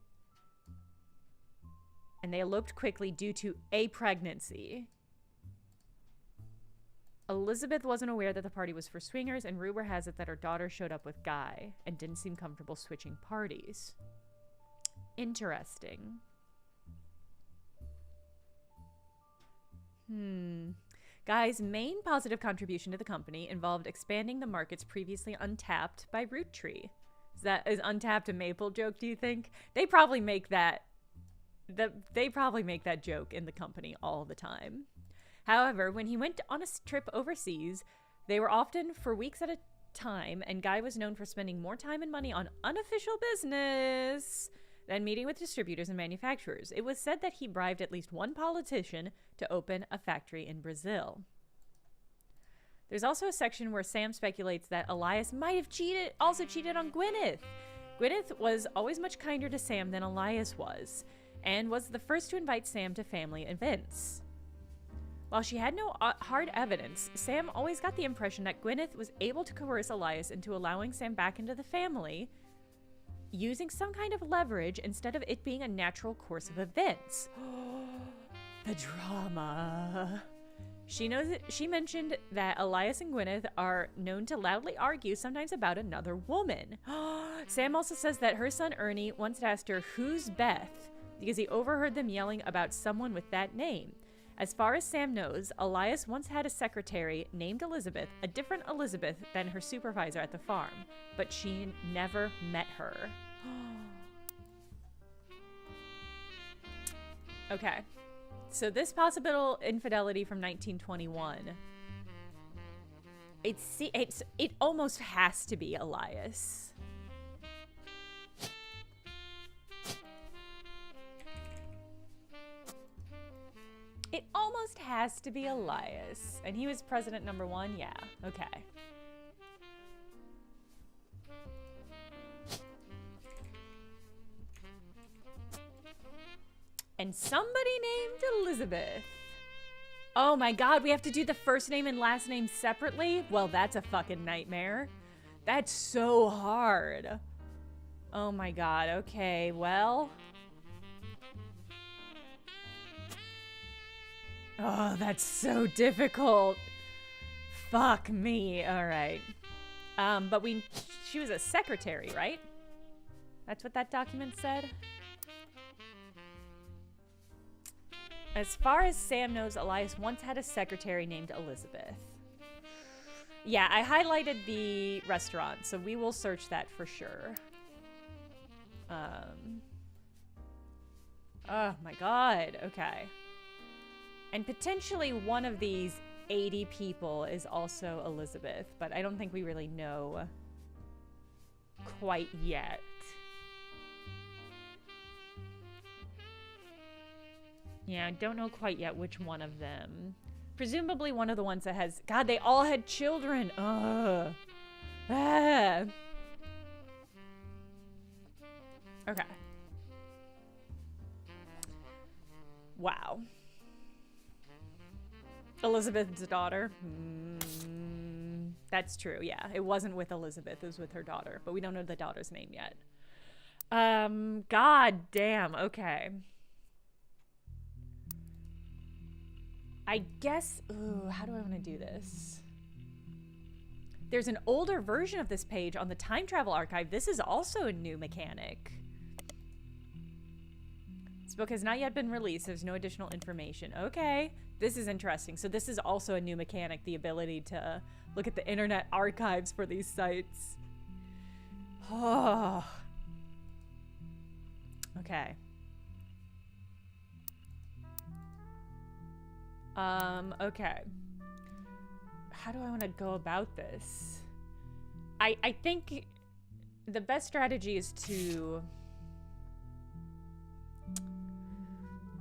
and they eloped quickly due to a pregnancy. Elizabeth wasn't aware that the party was for swingers, and rumor has it that her daughter showed up with Guy and didn't seem comfortable switching parties. Interesting. Guy's main positive contribution to the company involved expanding the markets previously untapped by Roottree. Is untapped a Maple joke, do you think? They probably make that joke in the company all the time. However, when he went on a trip overseas, they were often for weeks at a time, and Guy was known for spending more time and money on unofficial business than meeting with distributors and manufacturers. It was said that he bribed at least one politician to open a factory in Brazil. There's also a section where Sam speculates that Elias might have cheated on Gwyneth. Gwyneth was always much kinder to Sam than Elias was, and was the first to invite Sam to family events. While she had no hard evidence, Sam always got the impression that Gwyneth was able to coerce Elias into allowing Sam back into the family, using some kind of leverage instead of it being a natural course of events. The drama. She mentioned that Elias and Gwyneth are known to loudly argue, sometimes about another woman. Sam also says that her son Ernie once asked her, "Who's Beth?" because he overheard them yelling about someone with that name. As far as Sam knows, Elias once had a secretary named Elizabeth, a different Elizabeth than her supervisor at the farm, but she never met her. Okay, so this possible infidelity from 1921, it almost has to be Elias. It almost has to be Elias. And he was president number 1? Yeah, okay. And somebody named Elizabeth. Oh my god, we have to do the first name and last name separately? Well, that's a fucking nightmare. That's so hard. Oh my god, okay, well. Oh, that's so difficult. Fuck me. Alright. But she was a secretary, right? That's what that document said? As far as Sam knows, Elias once had a secretary named Elizabeth. Yeah, I highlighted the restaurant, so we will search that for sure. Oh my god, okay. And potentially one of these 80 people is also Elizabeth, but I don't think we really know quite yet. Yeah, I don't know quite yet which one of them. Presumably one of the ones that has... God, they all had children! Ugh. Ah. Okay. Wow. Elizabeth's daughter. That's true, yeah. It wasn't with Elizabeth, it was with her daughter. But we don't know the daughter's name yet. God damn, okay. I guess... Ooh, how do I want to do this? There's an older version of this page on the Time Travel Archive. This is also a new mechanic. This book has not yet been released. There's no additional information. Okay. This is interesting. So this is also a new mechanic, the ability to look at the internet archives for these sites. Oh. Okay. Okay. How do I want to go about this? I think the best strategy is to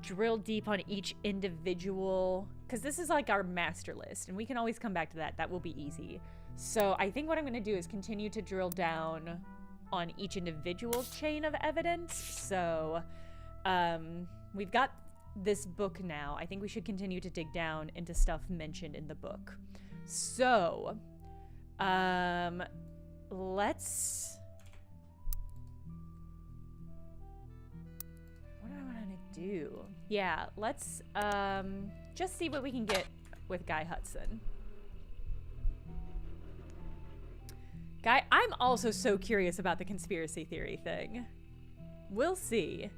drill deep on each individual, because this is like our master list, and we can always come back to that. That will be easy. So I think what I'm going to do is continue to drill down on each individual chain of evidence. So we've got this book now. I think we should continue to dig down into stuff mentioned in the book. So let's... What do I want to do? Yeah, let's just see what we can get with Guy Hudson. Guy, I'm also so curious about the conspiracy theory thing. We'll see.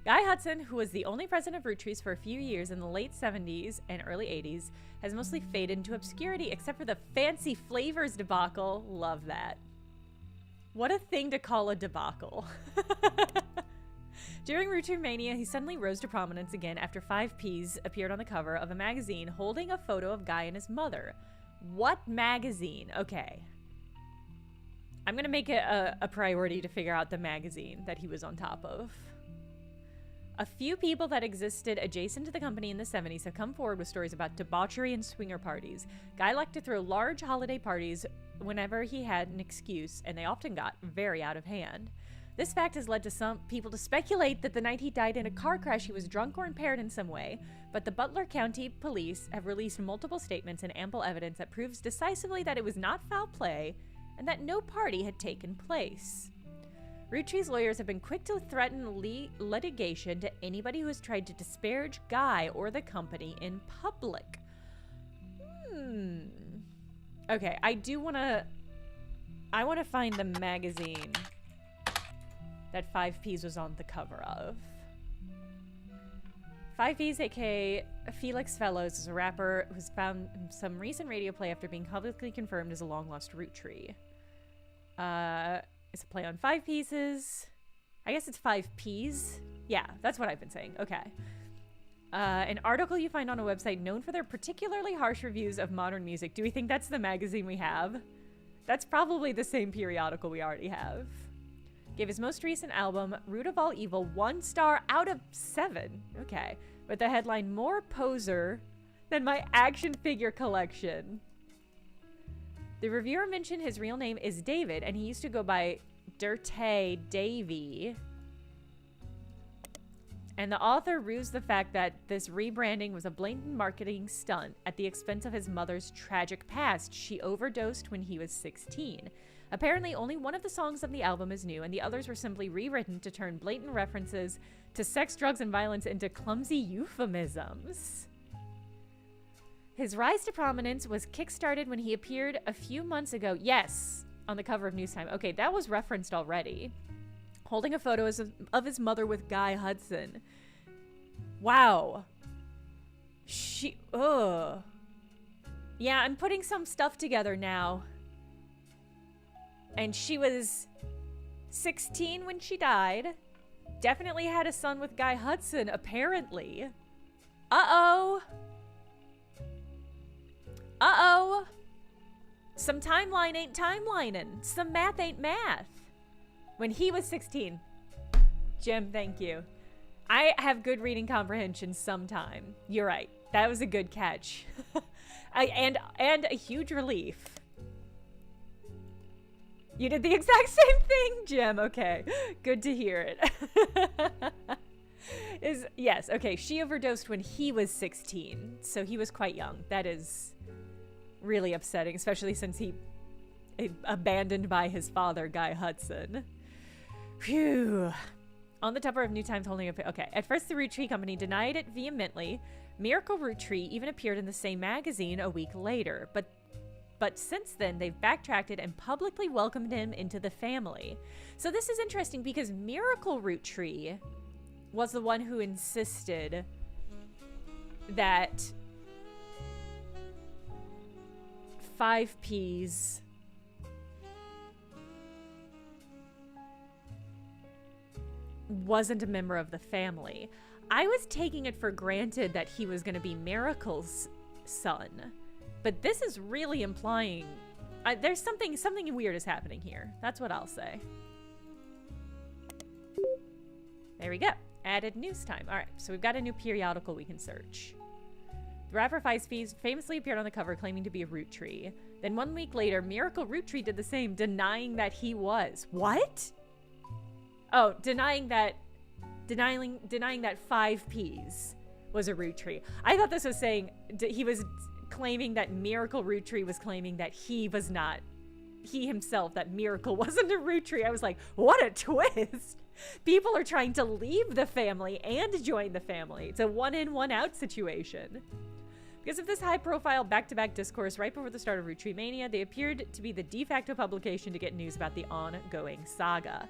Guy Hudson, who was the only president of Roottrees for a few years in the late 70s and early 80s, has mostly faded into obscurity except for the fancy flavors debacle. Love that. What a thing to call a debacle. During Roottremania, he suddenly rose to prominence again after 5Ps appeared on the cover of a magazine holding a photo of Guy and his mother. What magazine? Okay. I'm gonna make it a priority to figure out the magazine that he was on top of. A few people that existed adjacent to the company in the 70s have come forward with stories about debauchery and swinger parties. Guy liked to throw large holiday parties whenever he had an excuse, and they often got very out of hand. This fact has led to some people to speculate that the night he died in a car crash he was drunk or impaired in some way, but the Butler County Police have released multiple statements and ample evidence that proves decisively that it was not foul play and that no party had taken place. Roottrees lawyers have been quick to threaten litigation to anybody who has tried to disparage Guy or the company in public. Okay, I want to find the magazine that 5Ps was on the cover of. 5Ps, aka Felix Fellows, is a rapper who's found some recent radio play after being publicly confirmed as a long-lost Roottree. It's a play on 5 pieces. I guess it's 5Ps. Yeah, that's what I've been saying. Okay. An article you find on a website known for their particularly harsh reviews of modern music. Do we think that's the magazine we have? That's probably the same periodical we already have. Gave his most recent album, Root of All Evil, 1 star out of 7. Okay. With the headline, "More poser than my action figure collection." The reviewer mentioned his real name is David, and he used to go by Dirte Davy. And the author rused the fact that this rebranding was a blatant marketing stunt at the expense of his mother's tragic past. She overdosed when he was 16. Apparently, only one of the songs of the album is new, and the others were simply rewritten to turn blatant references to sex, drugs, and violence into clumsy euphemisms. His rise to prominence was kickstarted when he appeared a few months ago. Yes, on the cover of Newstime. Okay, that was referenced already. Holding a photo of his mother with Guy Hudson. Wow. Ugh. Yeah, I'm putting some stuff together now. And she was 16 when she died. Definitely had a son with Guy Hudson, apparently. Uh-oh. Uh-oh. Some timeline ain't timelining. Some math ain't math. When he was 16. Jim, thank you. I have good reading comprehension sometime. You're right. That was a good catch. and a huge relief. You did the exact same thing, Jim. Okay. Good to hear it. Yes, okay. She overdosed when he was 16. So he was quite young. That is really upsetting, especially since he abandoned by his father, Guy Hudson. Phew. On the cover of New Times holding up. Okay. At first, the Root Tree Company denied it vehemently. Miracle Root Tree even appeared in the same magazine a week later. But since then, they've backtracked it and publicly welcomed him into the family. So this is interesting because Miracle Root Tree was the one who insisted that 5Ps wasn't a member of the family. I was taking it for granted that he was going to be Miracle's son. But this is really implying there's something weird is happening here. That's what I'll say. There we go. Added news time. All right, so we've got a new periodical we can search. The rapper Feist famously appeared on the cover claiming to be a root tree. Then 1 week later, Miracle Root Tree did the same, denying that he was. What? Oh, denying that 5Ps was a root tree. I thought this was saying he was claiming that Miracle Root Tree was claiming that he was not, he himself, that Miracle wasn't a root tree. I was like, what a twist. People are trying to leave the family and join the family. It's a one in, one out situation. Because of this high-profile back-to-back discourse right before the start of Roottree-mania, they appeared to be the de facto publication to get news about the ongoing saga.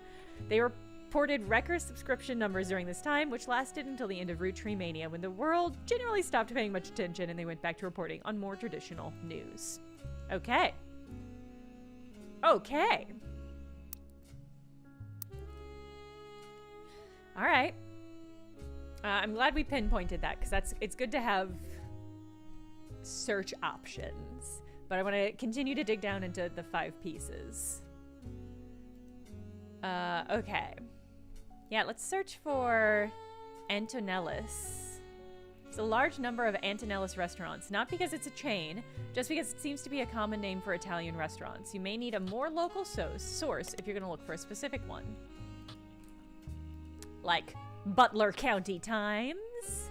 They reported record subscription numbers during this time, which lasted until the end of Roottree-mania, when the world generally stopped paying much attention and they went back to reporting on more traditional news. Okay. Okay. All right. I'm glad we pinpointed that, because it's good to have search options. But I want to continue to dig down into the 5 pieces. Okay. Yeah, let's search for Antonellis. It's a large number of Antonellis restaurants, not because it's a chain, just because it seems to be a common name for Italian restaurants. You may need a more local source if you're going to look for a specific one. Like Butler County Times.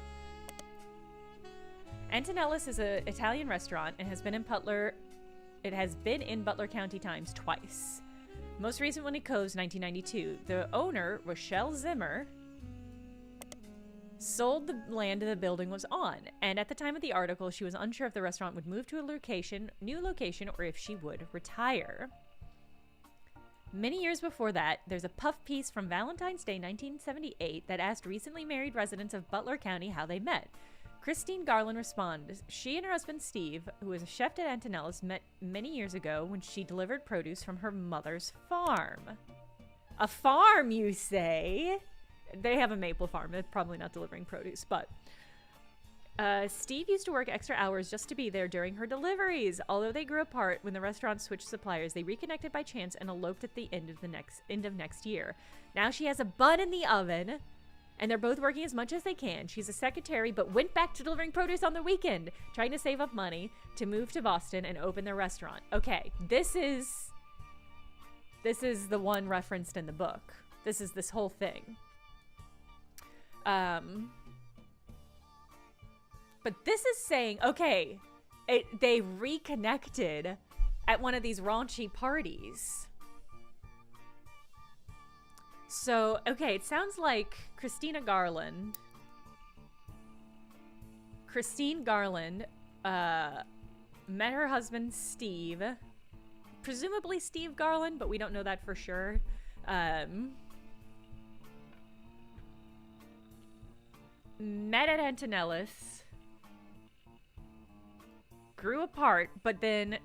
Antonellis is an Italian restaurant and has been in Butler County Times twice. Most recent one in Coves, 1992. The owner, Rochelle Zimmer, sold the land the building was on, and at the time of the article, she was unsure if the restaurant would move to a new location, or if she would retire. Many years before that, there's a puff piece from Valentine's Day 1978 that asked recently married residents of Butler County how they met. Christine Garland responded. She and her husband Steve, who was a chef at Antonellis, met many years ago when she delivered produce from her mother's farm. A farm, you say? They have a maple farm. They're probably not delivering produce, but Steve used to work extra hours just to be there during her deliveries. Although they grew apart when the restaurant switched suppliers, they reconnected by chance and eloped at the end of next year. Now she has a bun in the oven, and they're both working as much as they can. She's a secretary, but went back to delivering produce on the weekend, trying to save up money to move to Boston and open their restaurant. Okay, this is the one referenced in the book. This is this whole thing. But this is saying, okay, they reconnected at one of these raunchy parties. So, okay, it sounds like Christine Garland, met her husband, Steve, presumably Steve Garland, but we don't know that for sure. Met at Antonellis, grew apart, but then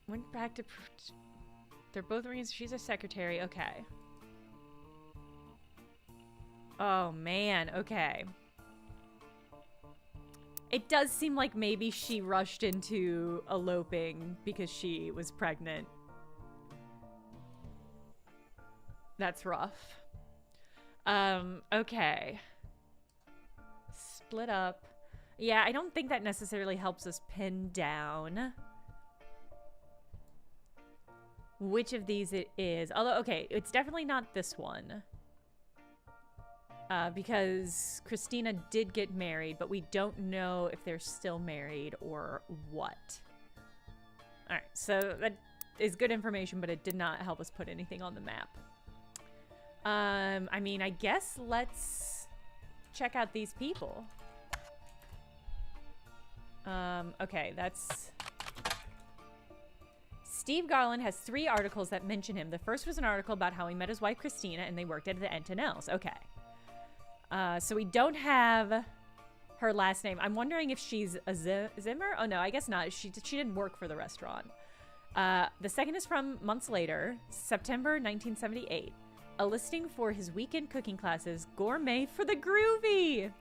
went back to... They're both Marines. She's a secretary. Okay. Oh, man. Okay. It does seem like maybe she rushed into eloping because she was pregnant. That's rough. Okay. Split up. Yeah, I don't think that necessarily helps us pin down which of these it is. Although, okay, it's definitely not this one. Because Christina did get married, but we don't know if they're still married or what. Alright, so that is good information, but it did not help us put anything on the map. I mean, I guess let's check out these people. Okay, that's... Steve Garland has 3 articles that mention him. The first was an article about how he met his wife, Christina, and they worked at the Antonells. Okay. So we don't have her last name. I'm wondering if she's a Zimmer? Oh, no, I guess not. She didn't work for the restaurant. The second is from months later, September 1978. A listing for his weekend cooking classes, Gourmet for the Groovy.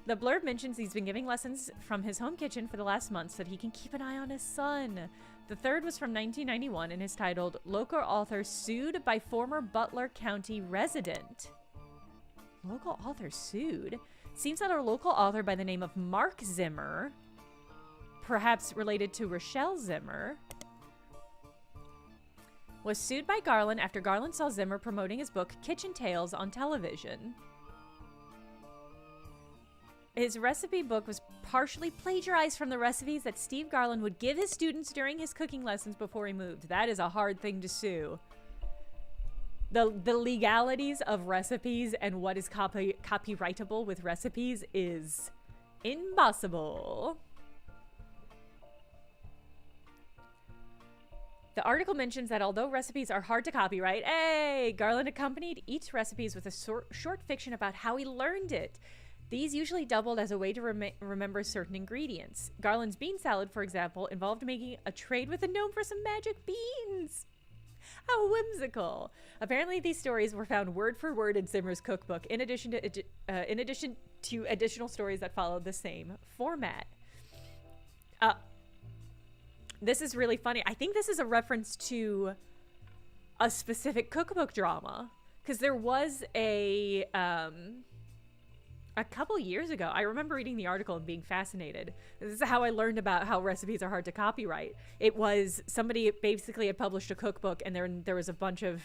The blurb mentions he's been giving lessons from his home kitchen for the last month so that he can keep an eye on his son. The third was from 1991 and is titled Local Author Sued by Former Butler County Resident. Local author sued? Seems that a local author by the name of Mark Zimmer, perhaps related to Rochelle Zimmer, was sued by Garland after Garland saw Zimmer promoting his book Kitchen Tales on television. His recipe book was partially plagiarized from the recipes that Steve Garland would give his students during his cooking lessons before he moved. That is a hard thing to sue. The legalities of recipes and what is copyrightable with recipes is impossible. The article mentions that although recipes are hard to copyright, Garland accompanied each recipes with a short fiction about how he learned it. These usually doubled as a way to remember certain ingredients. Garland's bean salad, for example, involved making a trade with a gnome for some magic beans. How whimsical. Apparently, these stories were found word for word in Zimmer's cookbook, in addition to additional stories that followed the same format. This is really funny. I think this is a reference to a specific cookbook drama, because there was a couple years ago, I remember reading the article and being fascinated. This is how I learned about how recipes are hard to copyright. It was somebody basically had published a cookbook, and there was a bunch of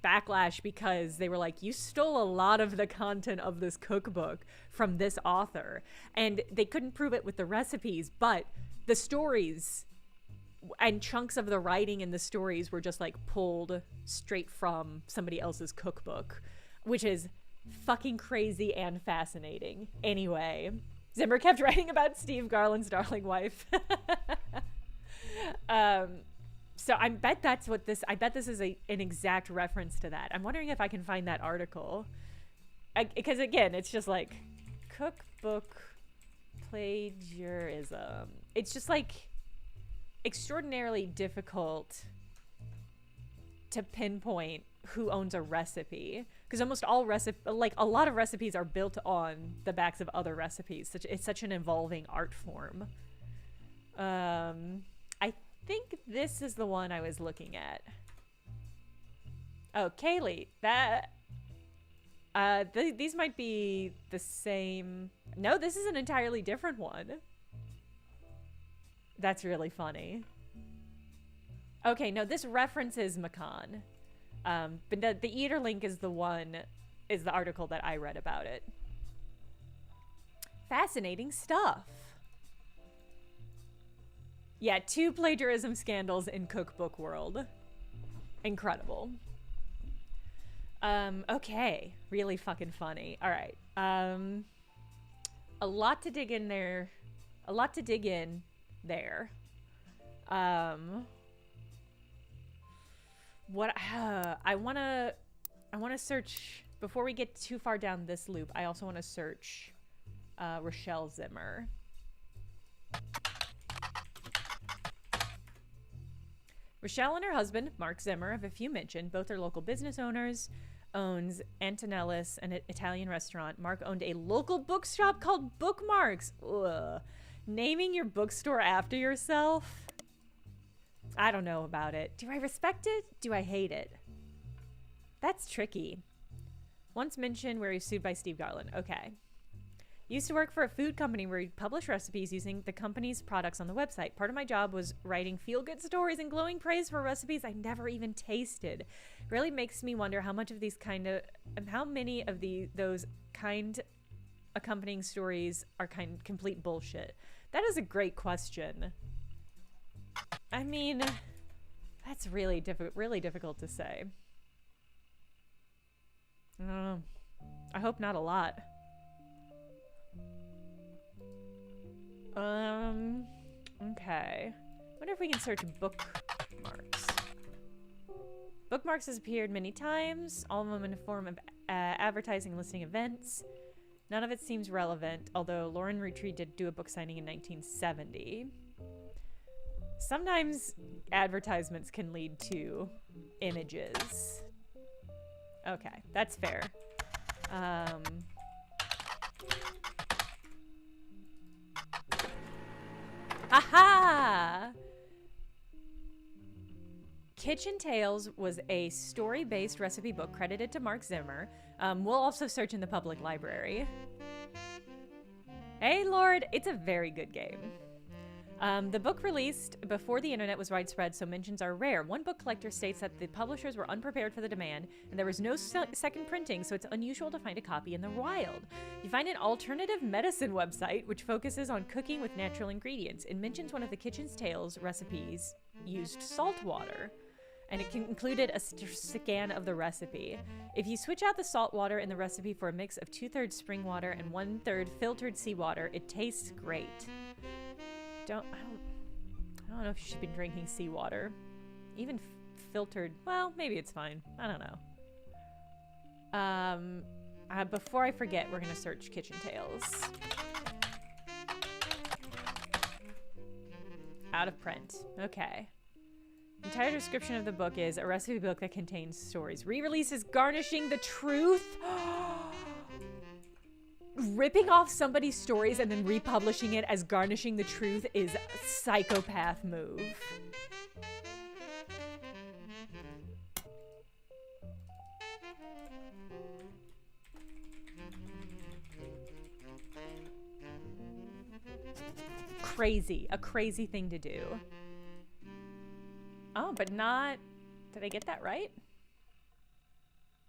backlash because they were like, you stole a lot of the content of this cookbook from this author. And they couldn't prove it with the recipes, but the stories and chunks of the writing in the stories were just like pulled straight from somebody else's cookbook, which is fucking crazy and fascinating. Anyway, Zimmer kept writing about Steve Garland's darling wife. So I bet that's what this, I bet this is an exact reference to that. I'm wondering if I can find that article. Because again, it's just like cookbook plagiarism. It's just like extraordinarily difficult to pinpoint who owns a recipe, because almost all a lot of recipes are built on the backs of other recipes. It's such an evolving art form. I think this is the one I was looking at. Oh, Kaylee, that these might be the same. No, this is an entirely different one. That's really funny. Okay, no, this references Macan. But the Eater link is the article that I read about it. Fascinating stuff. Yeah, 2 plagiarism scandals in cookbook world. Incredible. Okay. Really fucking funny. All right. A lot to dig in there. A lot to dig in there. What I want to search before we get too far down this loop. I also want to search Rochelle Zimmer. Rochelle and her husband, Mark Zimmer, of a few mentioned, both are local business owners, owns Antonellis, an Italian restaurant. Mark owned a local bookshop called Bookmarks. Ugh. Naming your bookstore after yourself? I don't know about it. Do I respect it? Do I hate it? That's tricky. Once mentioned where he's sued by Steve Garland. Okay. Used to work for a food company where he'd publish recipes using the company's products on the website. Part of my job was writing feel-good stories and glowing praise for recipes I never even tasted. Really makes me wonder how much of these how many of those accompanying stories are complete bullshit. That is a great question. I mean, that's really difficult to say. I hope not a lot. Okay. Wonder if we can search bookmarks. Bookmarks has appeared many times, all of them in the form of advertising and listing events. None of it seems relevant, although Lauren Roottrees did do a book signing in 1970. Sometimes advertisements can lead to images. Okay, that's fair. Aha! Kitchen Tales was a story-based recipe book credited to Mark Zimmer. We'll also search in the public library. Hey, Lord, it's a very good game. The book released before the internet was widespread, so mentions are rare. One book collector states that the publishers were unprepared for the demand, and there was no second printing, so it's unusual to find a copy in the wild. You find an alternative medicine website, which focuses on cooking with natural ingredients. It mentions one of the Kitchen Tales recipes used salt water, and it included a scan of the recipe. If you switch out the salt water in the recipe for a mix of 2/3 spring water and 1/3 filtered seawater, it tastes great. I don't know if you should be drinking seawater. Even filtered, well, maybe it's fine. I don't know. Before I forget, we're gonna search Kitchen Tales. Out of print. Okay. The entire description of the book is a recipe book that contains stories. Re-release is Garnishing the Truth. Ripping off somebody's stories and then republishing it as Garnishing the Truth is a psychopath move. Crazy. A crazy thing to do. Oh, but not... Did I get that right?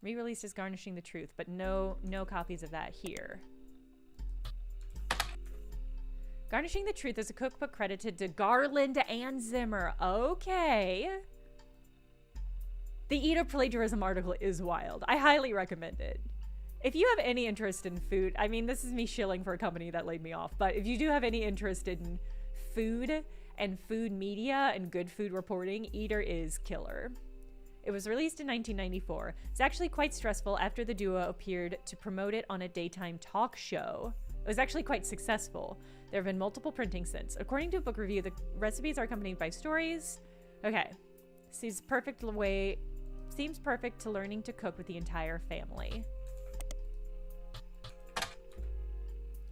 Re-released as Garnishing the Truth, but no copies of that here. Garnishing the Truth is a cookbook credited to Garland and Zimmer. Okay. The Eat Plagiarism article is wild. I highly recommend it. If you have any interest in food, I mean, this is me shilling for a company that laid me off, but if you do have any interest in food and food media and good food reporting, Eater is killer. It was released in 1994. It's actually quite stressful after the duo appeared to promote it on a daytime talk show. It was actually quite successful. There have been multiple printings since. According to a book review, the recipes are accompanied by stories. Okay. Seems perfect to learning to cook with the entire family.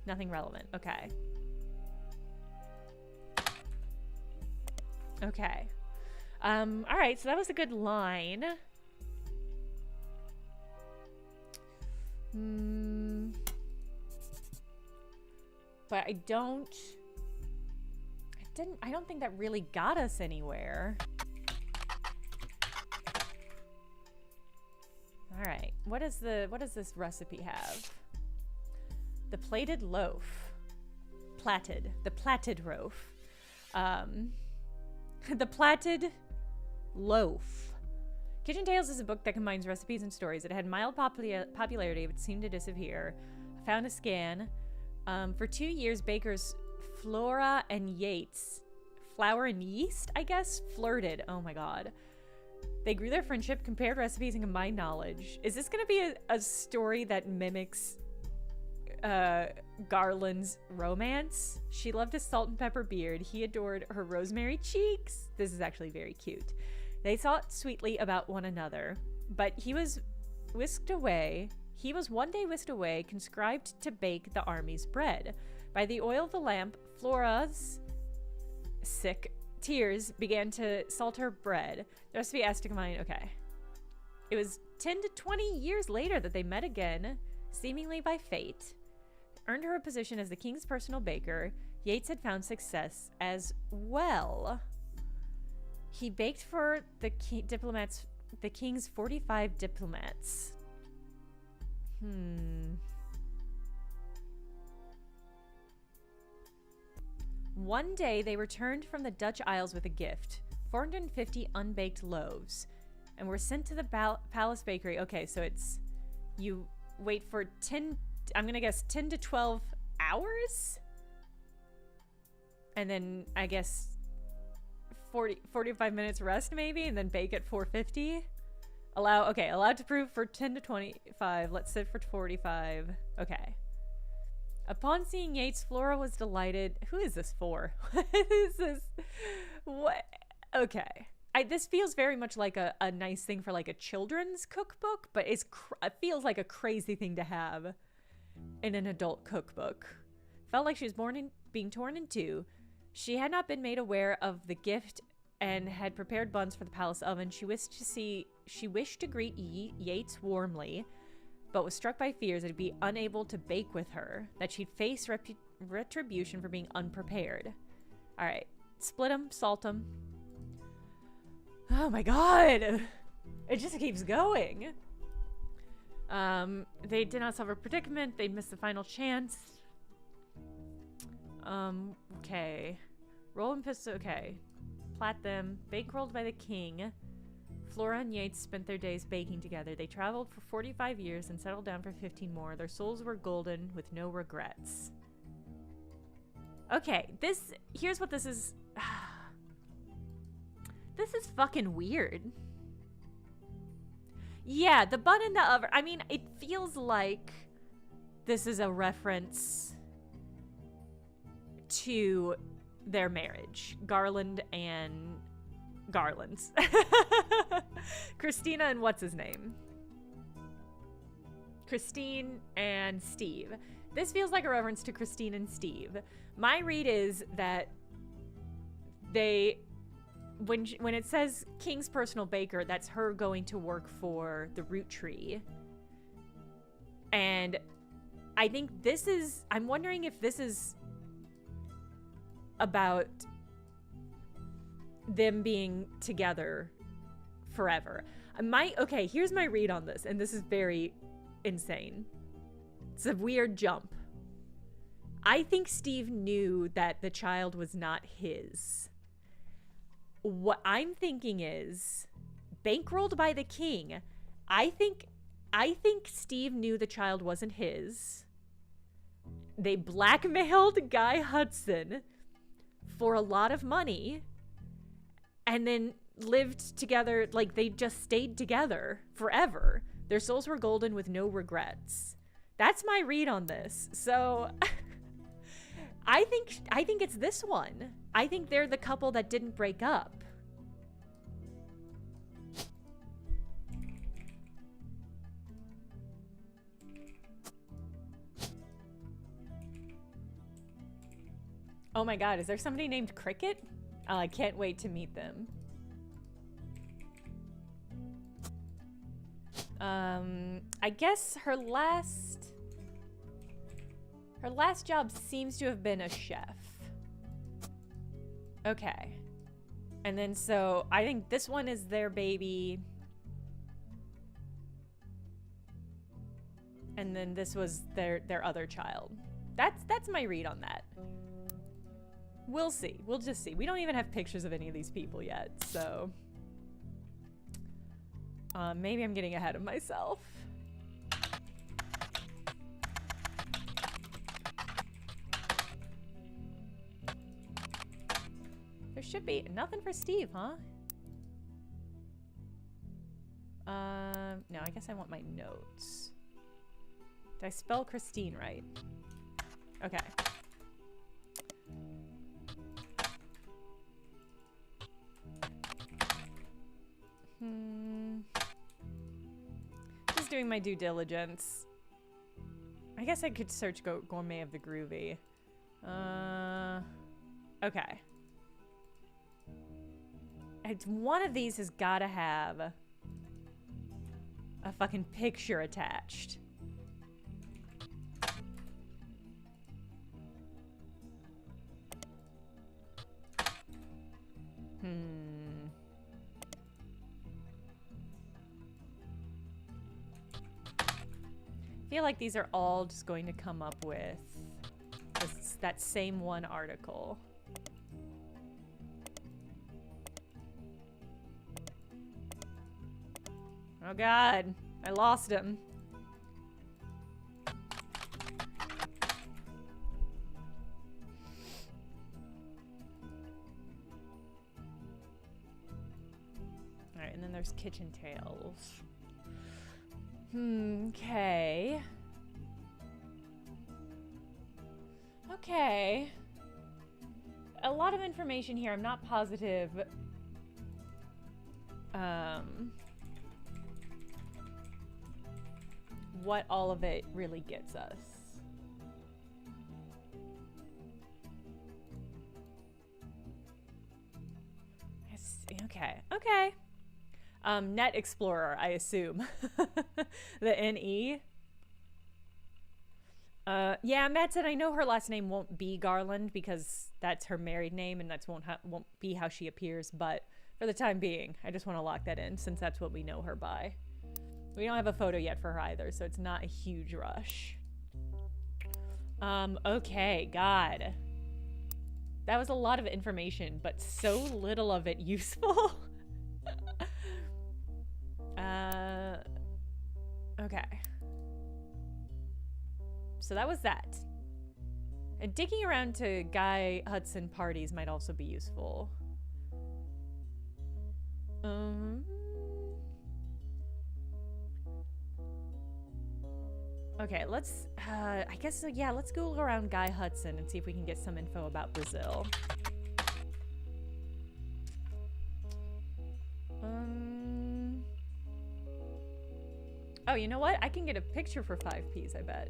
Nothing relevant. Okay. Okay. All right, so that was a good line. But I don't think that really got us anywhere. All right, what does this recipe have? The plated loaf. The platted loaf. The platted loaf Kitchen Tales is a book that combines recipes and stories. It had mild popularity, but seemed to disappear. I found a scan. For 2 years, bakers Flora and Yates, flour and yeast, I guess, flirted. Oh my god. They grew their friendship, compared recipes, and combined knowledge. Is this going to be a story that mimics Garland's romance? She loved his salt and pepper beard. He adored her rosemary cheeks. This is actually very cute. They thought sweetly about one another, but he was whisked away. He was one day whisked away, conscribed to bake the army's bread. By the oil of the lamp, Flora's sick tears began to salt her bread. The recipe asked to combine. Okay. It was 10 to 20 years later that they met again, seemingly by fate. Earned her a position as the king's personal baker. Yates had found success as well. He baked for the king's 45 diplomats. One day, they returned from the Dutch Isles with a gift, 450 unbaked loaves, and were sent to the palace bakery. Okay, so it's, you wait for 10, I'm going to guess 10 to 12 hours? And then, I guess, 45 minutes rest maybe, and then bake at 450? Allowed to prove for 10 to 25. Let's sit for 45. Okay. Upon seeing Yates, Flora was delighted. Who is this for? What is this? What? Okay. This feels very much like a nice thing for like a children's cookbook, but it feels like a crazy thing to have in an adult cookbook. Felt like she was being torn in two. She had not been made aware of the gift and had prepared buns for the palace oven. She wished to greet Yates warmly, but was struck by fears that he'd be unable to bake with her, that she'd face retribution for being unprepared. All right, split them, salt them. Oh my god, it just keeps going. They did not solve her predicament. They missed the final chance. Okay. Roll and pistol, okay. Plat them. Bankrolled by the king. Flora and Yates spent their days baking together. They traveled for 45 years and settled down for 15 more. Their souls were golden with no regrets. Okay, here's what this is. This is fucking weird. Yeah, the bun in the oven. I mean, it feels like this is a reference to their marriage. Garland and Garland's. Christina and what's his name? Christine and Steve. This feels like a reference to Christine and Steve. My read is that when it says King's personal baker, that's her going to work for the Root Tree. And I think I'm wondering if this is about them being together forever. Okay, here's my read on this, and this is very insane. It's a weird jump. I think Steve knew that the child was not his. What I'm thinking is, bankrolled by the king, I think Steve knew the child wasn't his. They blackmailed Guy Hudson for a lot of money, and then lived together, like they just stayed together forever. Their souls were golden with no regrets. That's my read on this. So I think it's this one. I think they're the couple that didn't break up. Oh my god, is there somebody named Cricket? Oh, I can't wait to meet them. I guess her last job seems to have been a chef. Okay. And then so I think this one is their baby. And then this was their other child. That's my read on that. We'll see. We'll just see. We don't even have pictures of any of these people yet, so. Maybe I'm getting ahead of myself. There should be nothing for Steve, huh? No, I guess I want my notes. Did I spell Christine right? Okay. Just doing my due diligence. I guess I could search Gourmet of the Groovy. Okay. One of these has got to have a fucking picture attached. I feel like these are all just going to come up with that same one article. Oh God, I lost him. All right, and then there's Kitchen Tales. Okay. Okay. A lot of information here. I'm not positive. What all of it really gets us. Okay. Okay. Net Explorer, I assume. The NE. Yeah, Matt said I know her last name won't be Garland because that's her married name and that won't be how she appears, but for the time being, I just want to lock that in since that's what we know her by. We don't have a photo yet for her either, so it's not a huge rush. Okay, God. That was a lot of information, but so little of it useful. Okay. So that was that. And digging around to Guy Hudson parties might also be useful. Okay, let's, I guess, yeah, let's Google around Guy Hudson and see if we can get some info about Brazil. Oh, you know what? I can get a picture for 5Ps, I bet.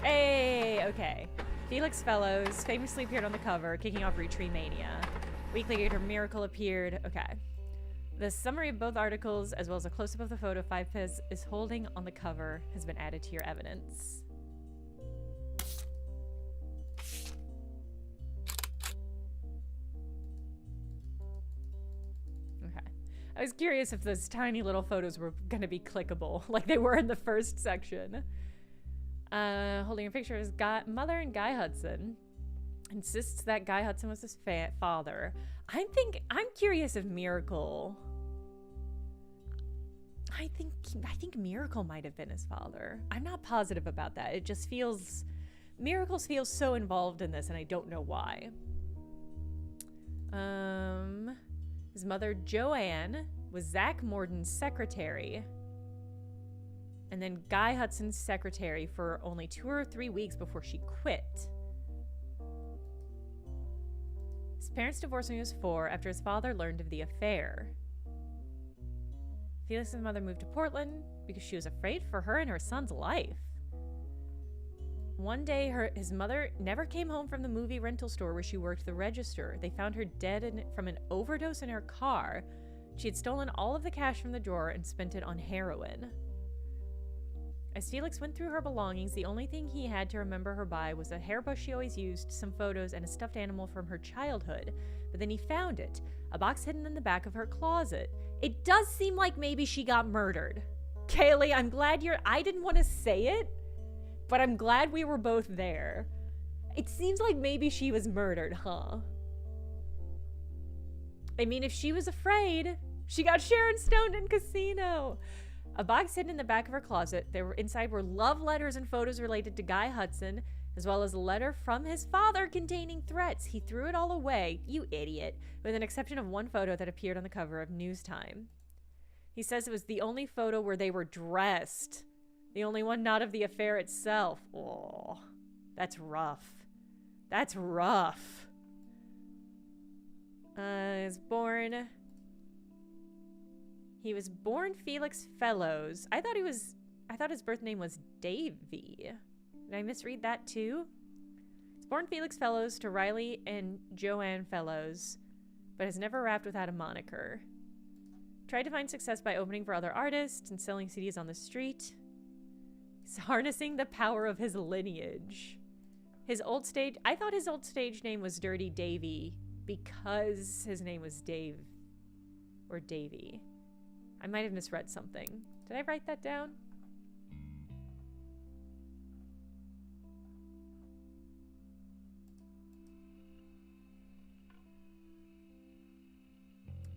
Hey, okay. Felix Fellows famously appeared on the cover, kicking off ROOTTREEMANIA. A week later, Miracle appeared. Okay. The summary of both articles, as well as a close-up of the photo 5Ps is holding on the cover, has been added to your evidence. Okay. I was curious if those tiny little photos were going to be clickable, like they were in the first section. Holding a picture of his mother and Guy Hudson. Insists that Guy Hudson was his father. I'm curious if Miracle... I think Miracle might have been his father. I'm not positive about that. It just feels... Miracle feels so involved in this, and I don't know why. His mother, Joanne, was Zach Morden's secretary. And then Guy Hudson's secretary for only 2 or 3 weeks before she quit. His parents divorced when he was 4 after his father learned of the affair. Felix's mother moved to Portland because she was afraid for her and her son's life. One day, his mother never came home from the movie rental store where she worked the register. They found her dead from an overdose in her car. She had stolen all of the cash from the drawer and spent it on heroin. As Felix went through her belongings, the only thing he had to remember her by was a hairbrush she always used, some photos, and a stuffed animal from her childhood. But then he found it, a box hidden in the back of her closet. It does seem like maybe she got murdered. Kaylee, I'm glad I didn't want to say it, but I'm glad we were both there. It seems like maybe she was murdered, huh? I mean, if she was afraid, she got Sharon stoned in casino. A box hidden in the back of her closet. Inside were love letters and photos related to Guy Hudson, as well as a letter from his father containing threats. He threw it all away, you idiot, with an exception of one photo that appeared on the cover of News Time. He says it was the only photo where they were dressed. The only one not of the affair itself. Oh, that's rough. That's rough. He was born Felix Fellows. I thought his birth name was Davy. Did I misread that too? He's born Felix Fellows to Riley and Joanne Fellows, but has never rapped without a moniker. Tried to find success by opening for other artists and selling CDs on the street. He's harnessing the power of his lineage. I thought his old stage name was Dirty Davy because his name was Dave or Davy. I might have misread something. Did I write that down?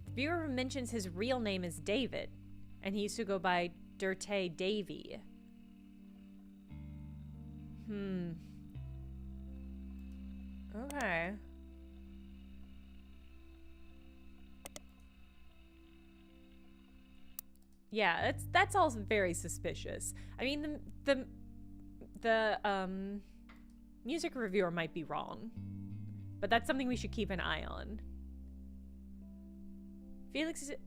The viewer mentions his real name is David, and he used to go by Dirty Davy. Okay. Yeah, that's all very suspicious. I mean, the music reviewer might be wrong, but that's something we should keep an eye on. Felix did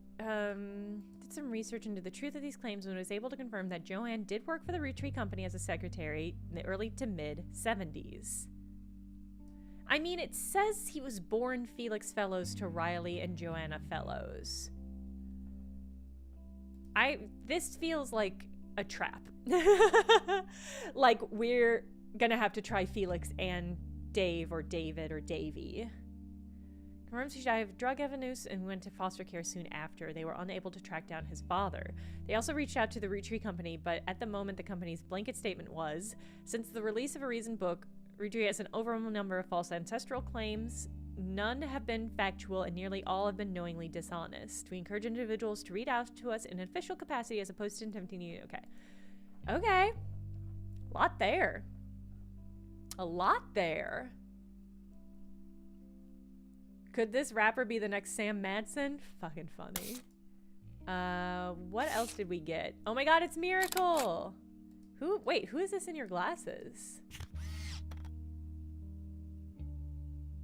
some research into the truth of these claims and was able to confirm that Joanne did work for the Roottrees Company as a secretary in the early to mid-70s. I mean, it says he was born Felix Fellows to Riley and Joanna Fellows. This feels like a trap. Like we're gonna have to try Felix and Dave or David or Davy. Confirms he died of drug overdose and went to foster care soon after. They were unable to track down his father. They also reached out to the Roottrees Company, but at the moment the company's blanket statement was, since the release of a recent book, Roottrees has an overwhelming number of false ancestral claims. None have been factual and nearly all have been knowingly dishonest. We encourage individuals to read out to us in an official capacity as opposed to attempting to... Okay. A lot there. A lot there. Could this rapper be the next Sam Madsen? Fucking funny. What else did we get? Oh my god, it's Miracle! Wait, who is this in your glasses?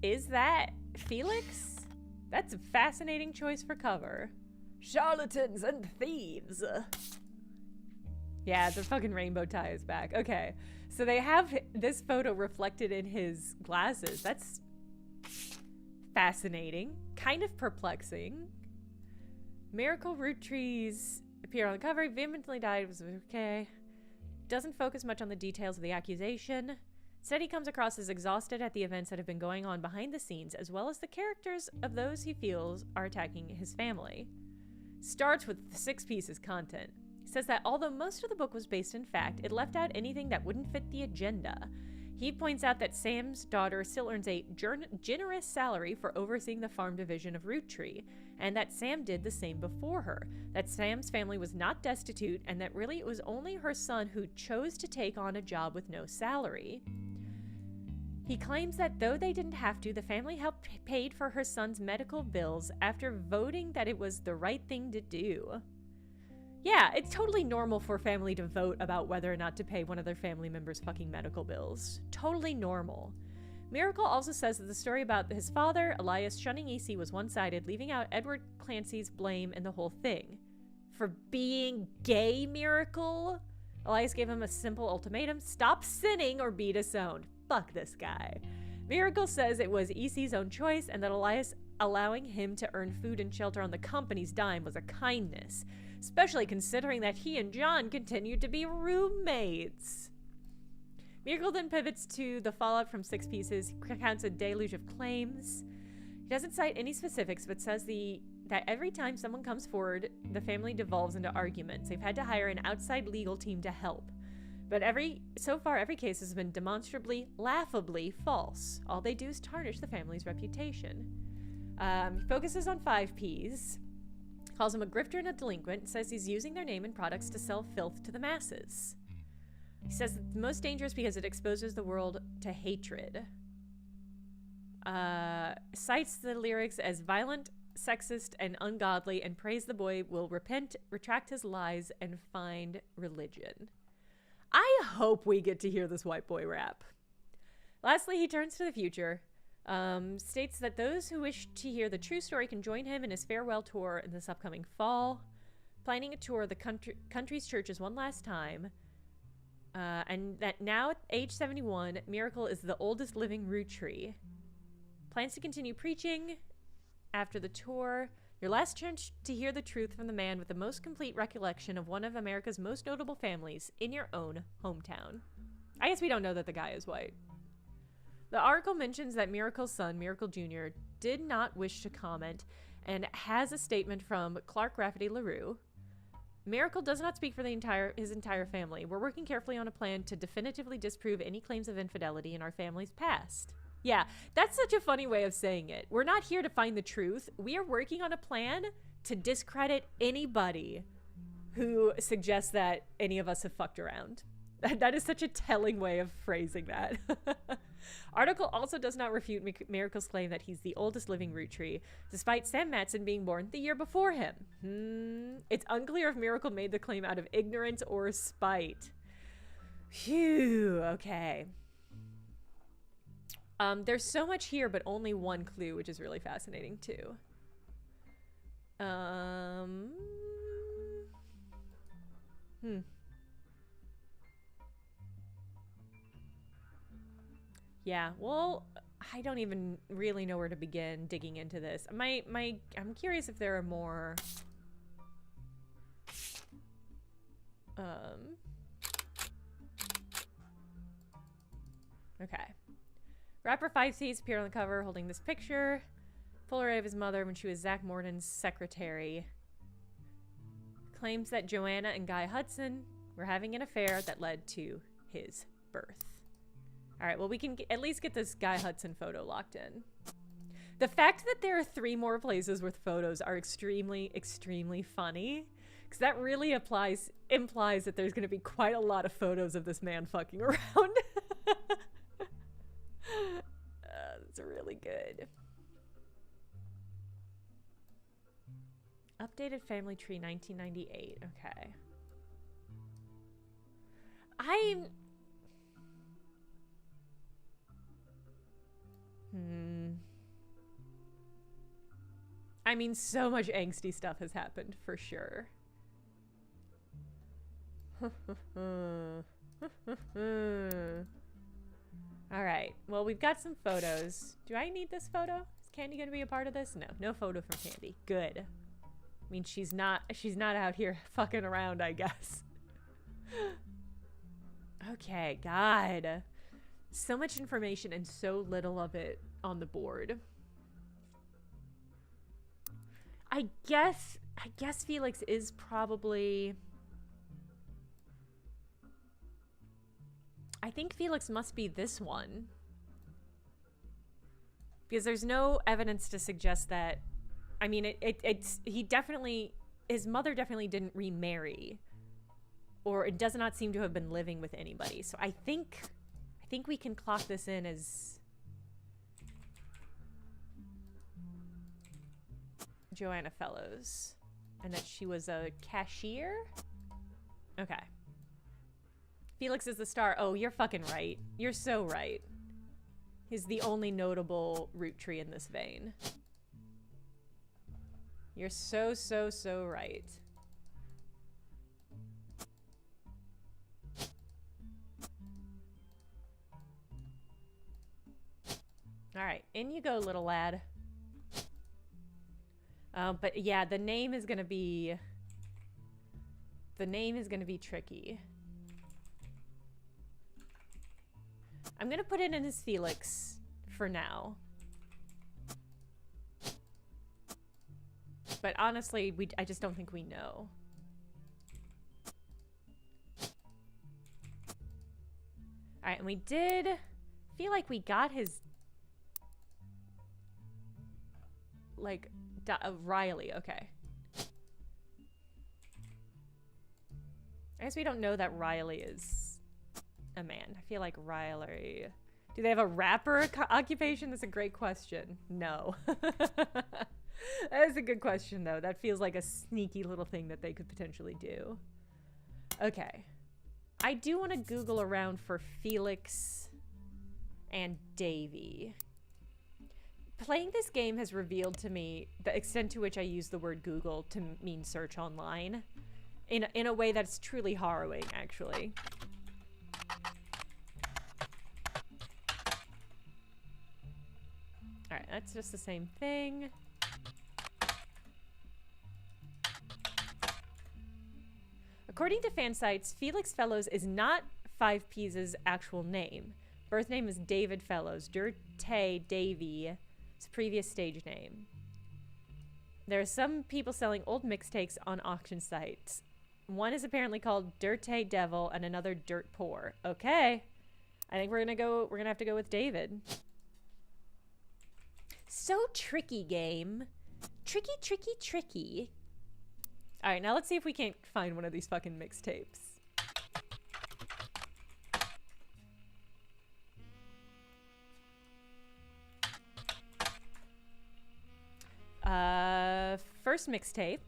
Is that Felix? That's a fascinating choice for cover. Charlatans and thieves. Yeah, the fucking rainbow tie is back. Okay, so they have this photo reflected in his glasses. That's fascinating. Kind of perplexing. Miracle Roottrees appear on the cover. Vehemently died. Was okay. Doesn't focus much on the details of the accusation. Instead, he comes across as exhausted at the events that have been going on behind the scenes, as well as the characters of those he feels are attacking his family. Starts with 6 pieces content. He says that although most of the book was based in fact, it left out anything that wouldn't fit the agenda. He points out that Sam's daughter still earns a generous salary for overseeing the farm division of Roottree, and that Sam did the same before her, that Sam's family was not destitute, and that really it was only her son who chose to take on a job with no salary. He claims that though they didn't have to, the family helped paid for her son's medical bills after voting that it was the right thing to do. Yeah, it's totally normal for a family to vote about whether or not to pay one of their family members' fucking medical bills. Totally normal. Miracle also says that the story about his father, Elias, shunning EC was one-sided, leaving out Edward Clancy's blame in the whole thing. For being gay, Miracle? Elias gave him a simple ultimatum: stop sinning or be disowned. Fuck this guy. Miracle says it was EC's own choice and that Elias allowing him to earn food and shelter on the company's dime was a kindness, especially considering that he and John continued to be roommates. Miracle then pivots to the fallout from 6 pieces. He recounts a deluge of claims. He doesn't cite any specifics, but says that every time someone comes forward, the family devolves into arguments. They've had to hire an outside legal team to help. But so far, every case has been demonstrably, laughably false. All they do is tarnish the family's reputation. He focuses on 5 Ps, calls him a grifter and a delinquent, says he's using their name and products to sell filth to the masses. He says it's most dangerous because it exposes the world to hatred. Cites the lyrics as violent, sexist, and ungodly, and prays the boy will repent, retract his lies, and find religion. I hope we get to hear this white boy rap. Lastly, he turns to the future, states that those who wish to hear the true story can join him in his farewell tour in this upcoming fall, planning a tour of the country's churches one last time, and that now at age 71, Miracle is the oldest living root tree. Plans to continue preaching after the tour. Your last chance to hear the truth from the man with the most complete recollection of one of America's most notable families in your own hometown. I guess we don't know that the guy is white. The article mentions that Miracle's son, Miracle Jr., did not wish to comment and has a statement from Clark Rafferty LaRue. Miracle does not speak for his entire family. We're working carefully on a plan to definitively disprove any claims of infidelity in our family's past. Yeah, that's such a funny way of saying it. We're not here to find the truth. We are working on a plan to discredit anybody who suggests that any of us have fucked around. That is such a telling way of phrasing that. Article also does not refute Miracle's claim that he's the oldest living root tree, despite Sam Matson being born the year before him. It's unclear if Miracle made the claim out of ignorance or spite. Phew, okay. There's so much here, but only one clue, which is really fascinating too. Yeah, well, I don't even really know where to begin digging into this. I'm curious if there are more. Okay. Rapper 5 C's appeared on the cover holding this picture. Polaroid of his mother when she was Zach Morton's secretary. Claims that Joanna and Guy Hudson were having an affair that led to his birth. All right, well, we can at least get this Guy Hudson photo locked in. The fact that there are 3 more places with photos are extremely, extremely funny. Because that really implies that there's going to be quite a lot of photos of this man fucking around. That's really good. Updated family tree 1998. Okay. I mean, so much angsty stuff has happened for sure. All right. Well, we've got some photos. Do I need this photo? Is Candy going to be a part of this? No. No photo from Candy. Good. I mean, she's not out here fucking around, I guess. Okay, God. So much information and so little of it on the board. I guess Felix is probably... I think Felix must be this one. Because there's no evidence to suggest that... I mean, his mother definitely didn't remarry. Or it does not seem to have been living with anybody. So I think we can clock this in as... Joanna Fellows. And that she was a cashier? Okay. Felix is the star. Oh, you're fucking right. You're so right. He's the only notable root tree in this vein. You're so, so, so right. All right, in you go, little lad. But yeah, the name is gonna be tricky. I'm gonna put it in as Felix for now. But honestly, I just don't think we know. Alright, and we did feel like we got his like Riley. Okay. I guess we don't know that Riley is a man. I feel like Riley... Do they have a rapper occupation? That's a great question. No. That is a good question, though. That feels like a sneaky little thing that they could potentially do. Okay. I do want to Google around for Felix and Davy. Playing this game has revealed to me the extent to which I use the word Google to mean search online. In a way that's truly harrowing, actually. Alright, that's just the same thing. According to fan sites, Felix Fellows is not 5P's actual name. Birth name is David Fellows. Dirte Davy, his previous stage name. There are some people selling old mixtapes on auction sites. One is apparently called Dirte Devil and another Dirt Poor. Okay. I think we're gonna have to go with David. So tricky, game. Tricky, tricky, tricky. Alright, now let's see if we can't find one of these fucking mixtapes. First mixtape.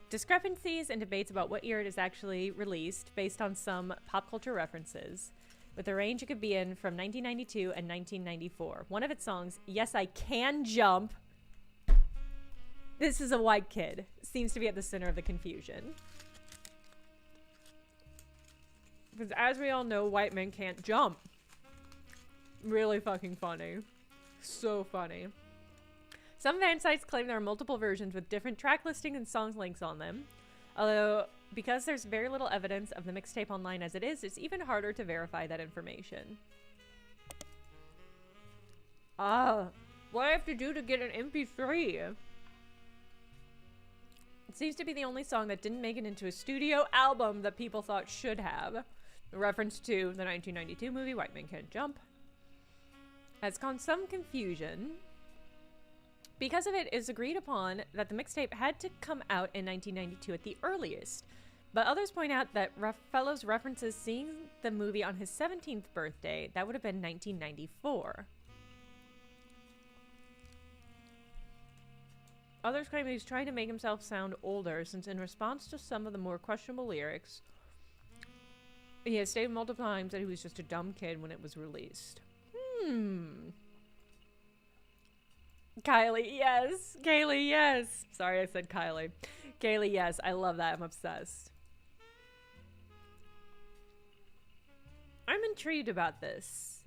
Discrepancies and debates about what year it is actually released based on some pop culture references, with a range it could be in from 1992 and 1994. One of its songs, Yes I Can Jump, this is a white kid, seems to be at the center of the confusion. Because as we all know, white men can't jump. Really fucking funny. So funny. Some fan sites claim there are multiple versions with different track listings and songs links on them. Although, because there's very little evidence of the mixtape online as it is, it's even harder to verify that information. What do I have to do to get an MP3? It seems to be the only song that didn't make it into a studio album that people thought should have. A reference to the 1992 movie White Men Can't Jump has caused some confusion. Because of it, it is agreed upon that the mixtape had to come out in 1992 at the earliest. But others point out that Fellows references seeing the movie on his 17th birthday. That would have been 1994. Others claim he's trying to make himself sound older, since in response to some of the more questionable lyrics, he has stated multiple times that he was just a dumb kid when it was released. Kylie, yes. Kaylee, yes. Sorry, I said Kylie. Kaylee, yes. I love that. I'm obsessed. I'm intrigued about this.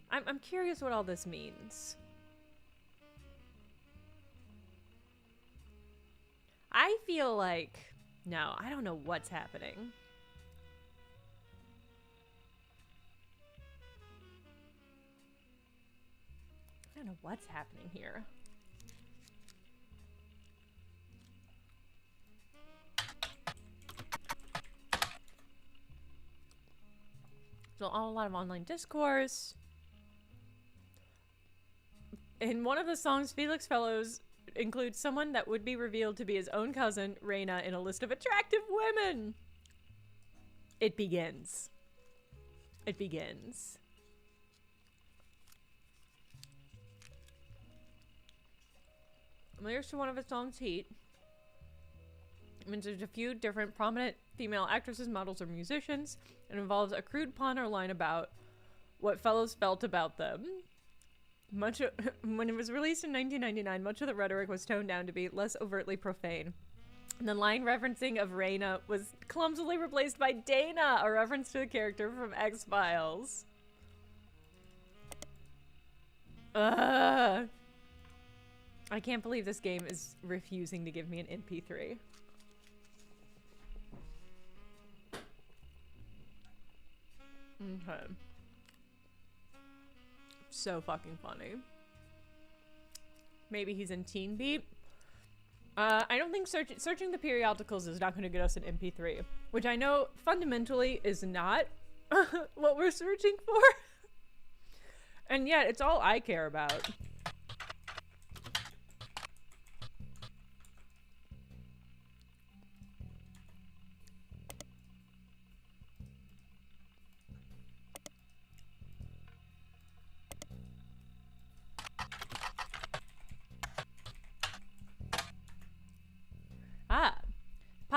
I'm curious what all this means. I feel like... No, I don't know what's happening. I don't know what's happening here. So a lot of online discourse. In one of the songs, Felix Fellows includes someone that would be revealed to be his own cousin, Raina, in a list of attractive women. It begins. It begins. Lyrics to one of his songs, Heat, mentions a few different prominent female actresses, models, or musicians, and involves a crude pun or line about what Fellows felt about them. When it was released in 1999, much of the rhetoric was toned down to be less overtly profane. And the line referencing of Raina was clumsily replaced by Dana, a reference to the character from X-Files. I can't believe this game is refusing to give me an MP3. Okay. So fucking funny. Maybe he's in Teen Beat. I don't think searching the periodicals is not going to get us an MP3, which I know fundamentally is not what we're searching for. And yet, it's all I care about.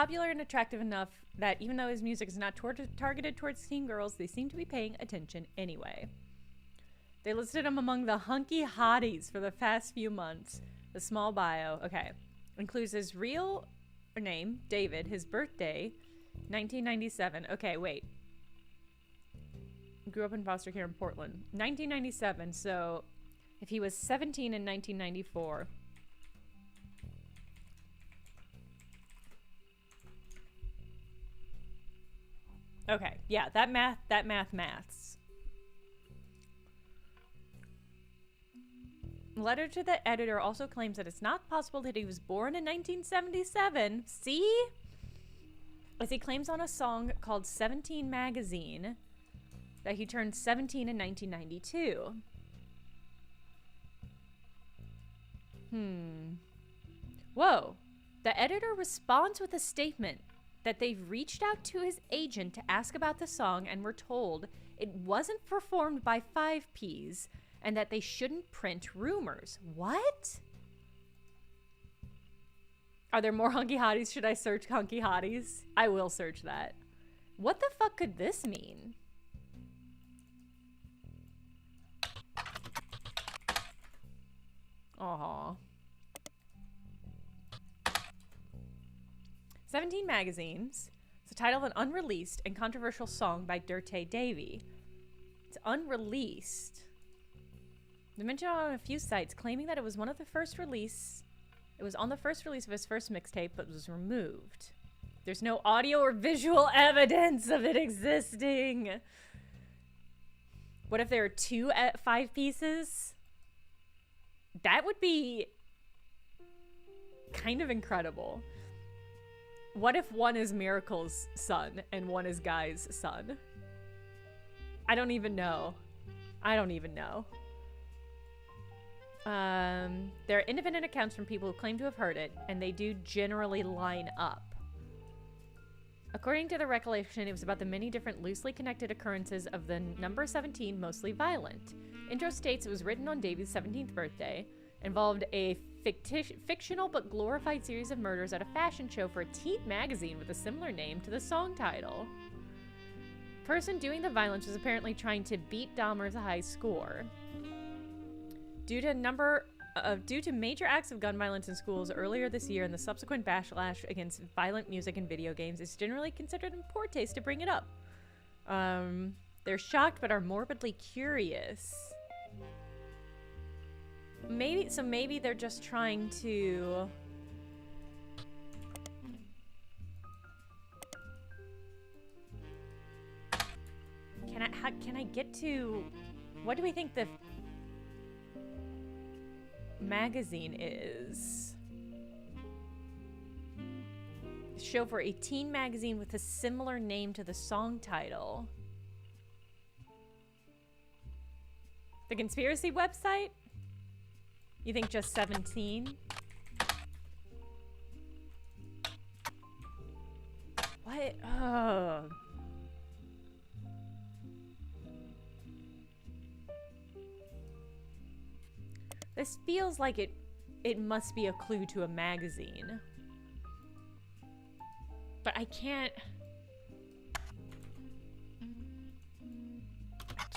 popular and attractive enough that even though his music is not targeted towards teen girls, they seem to be paying attention anyway. They listed him among the hunky hotties for the past few months. The small bio, okay, includes his real name, David, his birthday, 1997. Okay, wait. Grew up in foster care in Portland. 1997, so if he was 17 in 1994. Okay, yeah, that maths. Letter to the editor also claims that it's not possible that he was born in 1977. See? As he claims on a song called 17 Magazine that he turned 17 in 1992. Whoa. The editor responds with a statement that they've reached out to his agent to ask about the song and were told it wasn't performed by 5Ps and that they shouldn't print rumors. What? Are there more hunky hotties? Should I search hunky hotties? I will search that. What the fuck could this mean? Aww. 17 Magazines. It's the title of an unreleased and controversial song by Dirte Davy. It's unreleased. They mentioned it on a few sites, claiming that it was one of the first release. It was on the first release of his first mixtape, but was removed. There's no audio or visual evidence of it existing. What if there are 2 5 pieces? That would be kind of incredible. What if one is Miracle's son and one is Guy's son? I don't even know. I don't even know. There are independent accounts from people who claim to have heard it, and they do generally line up. According to the recollection, it was about the many different loosely connected occurrences of the number 17, mostly violent. Intro states it was written on Davy's 17th birthday, involved a fictional but glorified series of murders at a fashion show for a teen magazine with a similar name to the song title. Person doing the violence was apparently trying to beat Dahmer's high score. Due to major acts of gun violence in schools earlier this year and the subsequent backlash against violent music and video games, it's generally considered in poor taste to bring it up. They're shocked but are morbidly curious. Maybe they're just trying to... Can I get to... What do we think the magazine is? Show for a teen magazine with a similar name to the song title. The conspiracy website? You think just 17? What? Oh. This feels like it must be a clue to a magazine. But I can't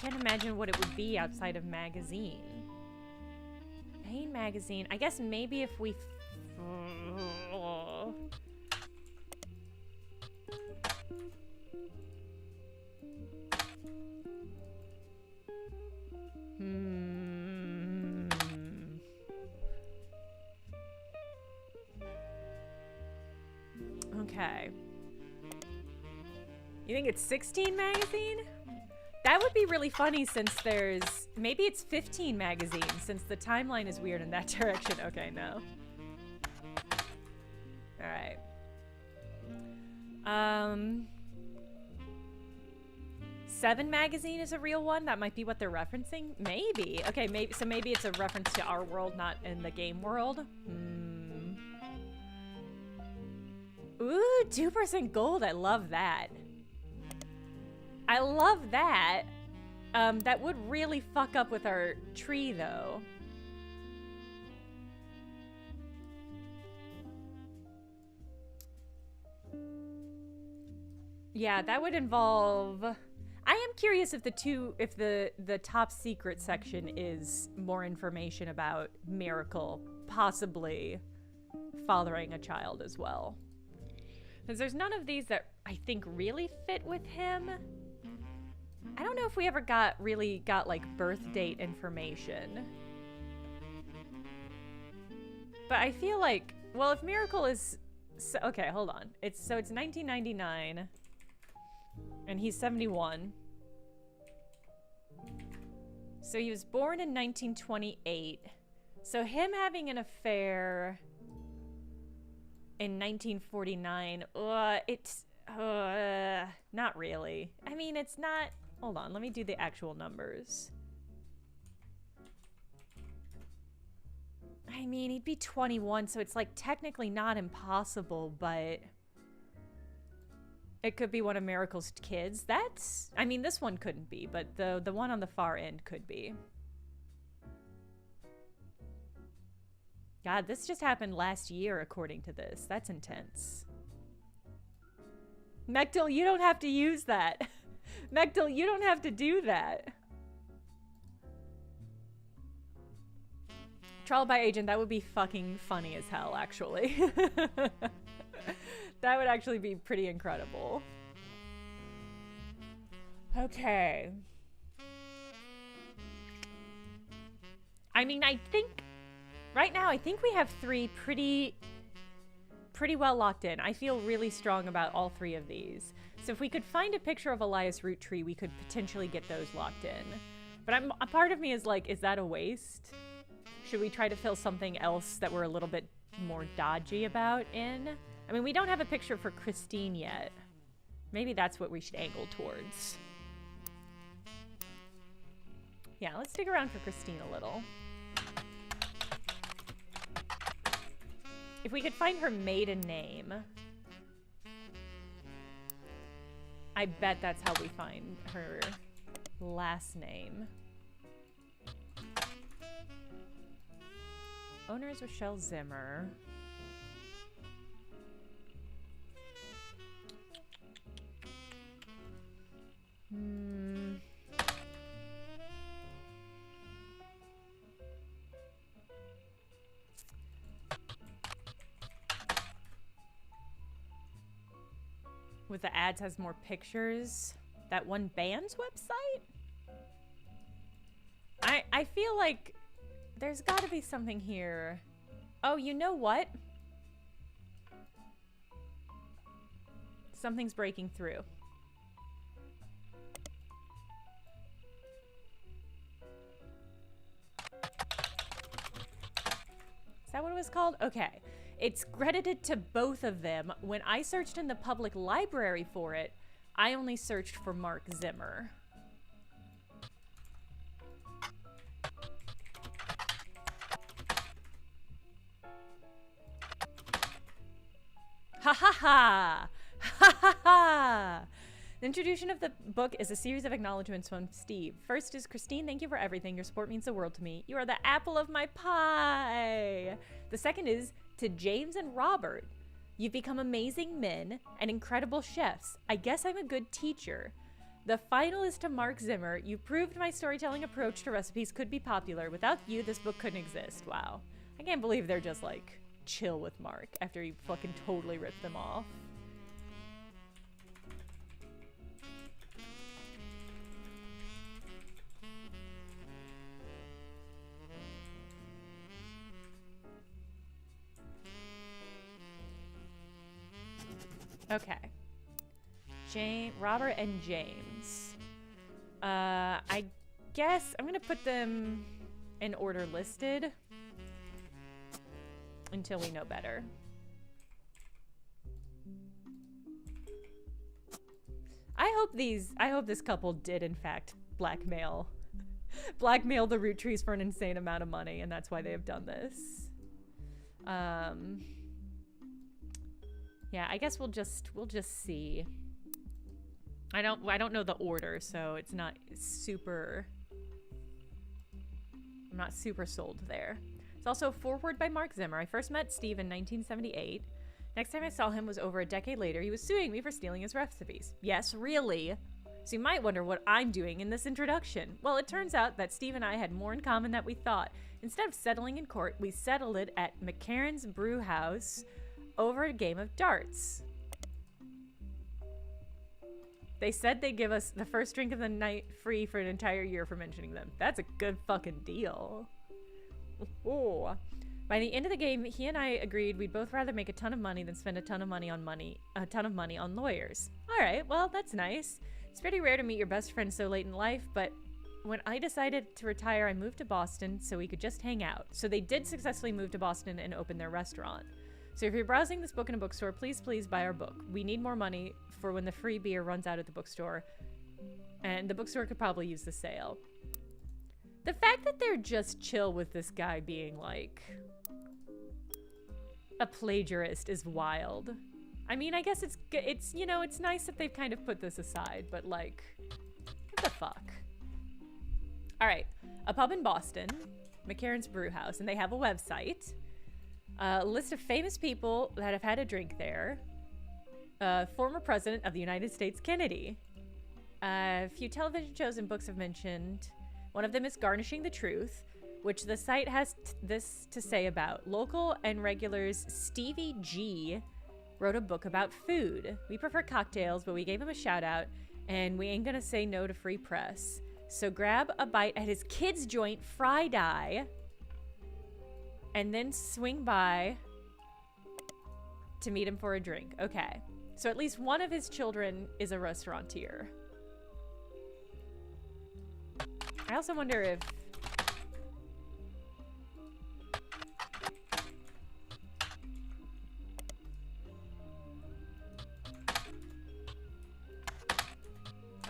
imagine what it would be outside of magazine. Pain magazine. I guess maybe if we... Okay. You think it's 16 magazine? That would be really funny since there's... Maybe it's 15 magazines since the timeline is weird in that direction. Okay, no. Alright. 7 magazine is a real one? That might be what they're referencing? Maybe. Okay, maybe it's a reference to our world, not in the game world. Ooh, 2% gold. I love that. I love that. That would really fuck up with our tree, though. Yeah, that would involve... I am curious if the top secret section is more information about Miracle possibly fathering a child as well. Because there's none of these that I think really fit with him. I don't know if we ever really got like birth date information. But I feel like, well, if Miracle is, so, okay, hold on. It's 1999 and he's 71. So he was born in 1928. So him having an affair in 1949, it's not really. I mean, it's not. Hold on, let me do the actual numbers. I mean, he'd be 21, so it's like technically not impossible, but it could be one of Miracle's kids. That's, I mean, this one couldn't be, but the one on the far end could be. God, this just happened last year, according to this. That's intense. Mechtil, you don't have to use that. Mechtil, you don't have to do that. Trial by agent, that would be fucking funny as hell, actually. That would actually be pretty incredible. Okay. I mean, I think... Right now, I think we have three pretty well locked in. I feel really strong about all three of these. So if we could find a picture of Elias Roottree, we could potentially get those locked in. But a part of me is like, is that a waste? Should we try to fill something else that we're a little bit more dodgy about in? I mean, we don't have a picture for Christine yet. Maybe that's what we should angle towards. Yeah, let's dig around for Christine a little. If we could find her maiden name, I bet that's how we find her last name. Owner is Rochelle Zimmer. With the ads has more pictures. That one band's website? I feel like there's got to be something here. Oh, you know what? Something's breaking through. Is that what it was called? Okay. It's credited to both of them. When I searched in the public library for it, I only searched for Mark Zimmer. Ha ha ha! Ha ha ha! The introduction of the book is a series of acknowledgements from Steve. First is, Christine, thank you for everything. Your support means the world to me. You are the apple of my pie. The second is, to James and Robert. You've become amazing men and incredible chefs. I guess I'm a good teacher. The final is to Mark Zimmer. You proved my storytelling approach to recipes could be popular. Without you, this book couldn't exist. Wow. I can't believe they're just like chill with Mark after he fucking totally ripped them off. Okay. Robert and James. I guess I'm gonna put them in order listed until we know better. I hope this couple did in fact blackmail the Roottrees for an insane amount of money, and that's why they have done this. Yeah, I guess we'll just see. I don't know the order, so it's not super. I'm not super sold there. It's also a foreword by Mark Zimmer. I first met Steve in 1978. Next time I saw him was over a decade later. He was suing me for stealing his recipes. Yes, really? So you might wonder what I'm doing in this introduction. Well, it turns out that Steve and I had more in common than we thought. Instead of settling in court, we settled it at McCarran's Brew House over a game of darts. They said they'd give us the first drink of the night free for an entire year for mentioning them. That's a good fucking deal. Ooh. By the end of the game, he and I agreed we'd both rather make a ton of money than spend a ton of money on lawyers. All right, well, that's nice. It's pretty rare to meet your best friend so late in life, but when I decided to retire, I moved to Boston so we could just hang out. So they did successfully move to Boston and open their restaurant. So if you're browsing this book in a bookstore, please buy our book. We need more money for when the free beer runs out at the bookstore. And the bookstore could probably use the sale. The fact that they're just chill with this guy being like a plagiarist is wild. I mean, I guess it's you know, it's nice that they've kind of put this aside, but like, what the fuck? All right, a pub in Boston, McCarran's Brew House, and they have a website. A list of famous people that have had a drink there. Former president of the United States, Kennedy. A few television shows and books have mentioned. One of them is Garnishing the Truth, which the site has this to say about. Local and regulars Stevie G wrote a book about food. We prefer cocktails, but we gave him a shout out, and we ain't gonna say no to free press. So grab a bite at his kids' joint, Fry Die, and then swing by to meet him for a drink. Okay. So at least one of his children is a restaurateur. I also wonder if...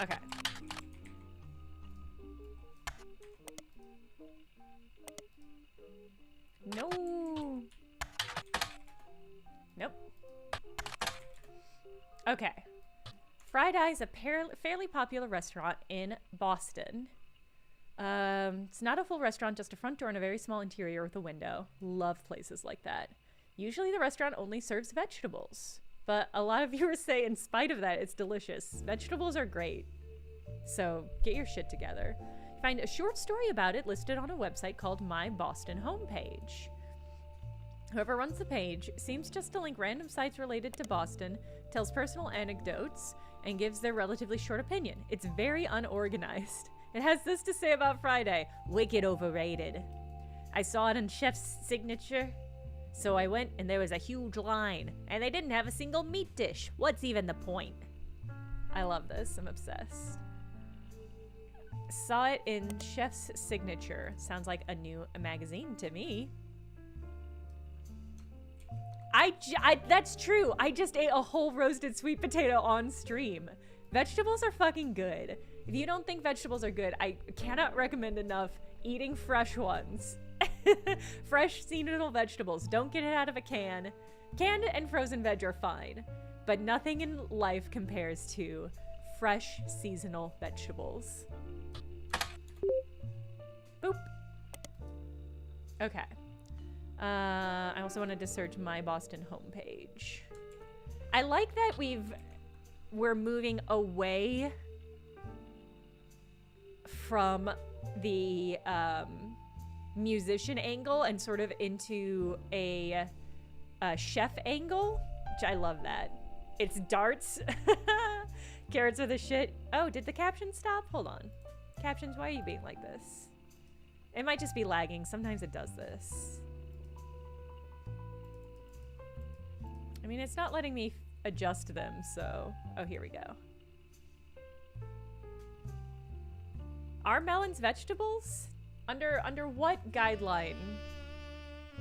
Okay. No. Nope. Okay. Fried Eye is a fairly popular restaurant in Boston. It's not a full restaurant, just a front door and a very small interior with a window. Love places like that. Usually the restaurant only serves vegetables, but a lot of viewers say in spite of that, it's delicious. Vegetables are great. So get your shit together. Find a short story about it listed on a website called My Boston Homepage. Whoever runs the page seems just to link random sites related to Boston, tells personal anecdotes, and gives their relatively short opinion. It's very unorganized. It has this to say about Friday: wicked overrated. I saw it in Chef's Signature, so I went and there was a huge line, and they didn't have a single meat dish. What's even the point? I love this. I'm obsessed. Saw it in Chef's Signature. Sounds like a new magazine to me. That's true. I just ate a whole roasted sweet potato on stream. Vegetables are fucking good. If you don't think vegetables are good, I cannot recommend enough eating fresh ones. Fresh seasonal vegetables. Don't get it out of a can. Canned and frozen veg are fine, but nothing in life compares to fresh seasonal vegetables. Boop. Okay. I also wanted to search My Boston Homepage. I like that we're moving away from the musician angle and sort of into a chef angle, which I love that. It's darts. Carrots are the shit. Oh, did the caption stop? Hold on. Captions, why are you being like this? It might just be lagging. Sometimes it does this. I mean, it's not letting me adjust them, so... Oh, here we go. Are melons vegetables? Under what guideline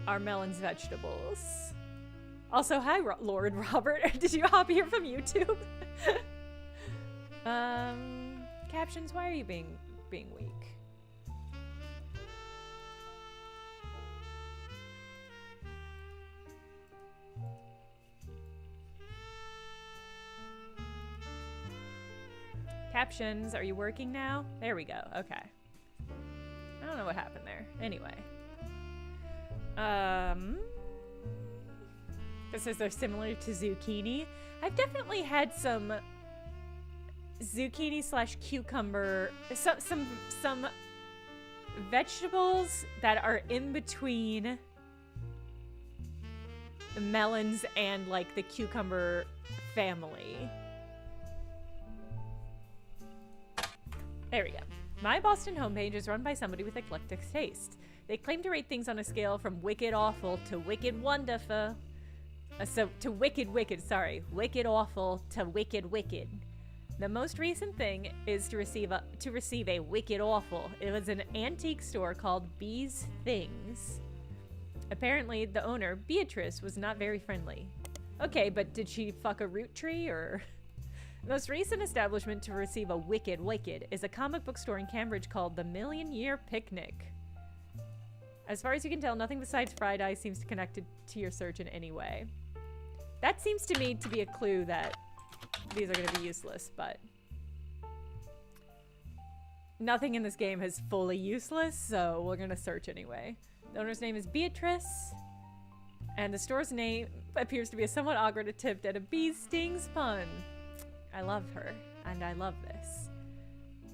are melons vegetables? Also, hi, Lord Robert. Did you hop here from YouTube? Captions, why are you being weak? Captions, are you working now? There we go. Okay. I don't know what happened there. Anyway. It says they're similar to zucchini. I've definitely had some zucchini slash cucumber, some vegetables that are in between melons and like the cucumber family. There we go. My Boston homepage is run by somebody with eclectic taste. They claim to rate things on a scale from wicked awful to wicked wonderful. Wicked awful to wicked wicked. The most recent thing is to receive a wicked awful. It was an antique store called Bee's Things. Apparently, the owner, Beatrice, was not very friendly. Okay, but did she fuck a root tree, or...? The most recent establishment to receive a wicked is a comic book store in Cambridge called the Million Year Picnic. As far as you can tell, nothing besides fried ice seems to connect to your search in any way. That seems to me to be a clue that these are going to be useless, but... Nothing in this game is fully useless, so we're going to search anyway. The owner's name is Beatrice, and the store's name appears to be a somewhat awkward attempt at a bee's stings pun. I love her, and I love this.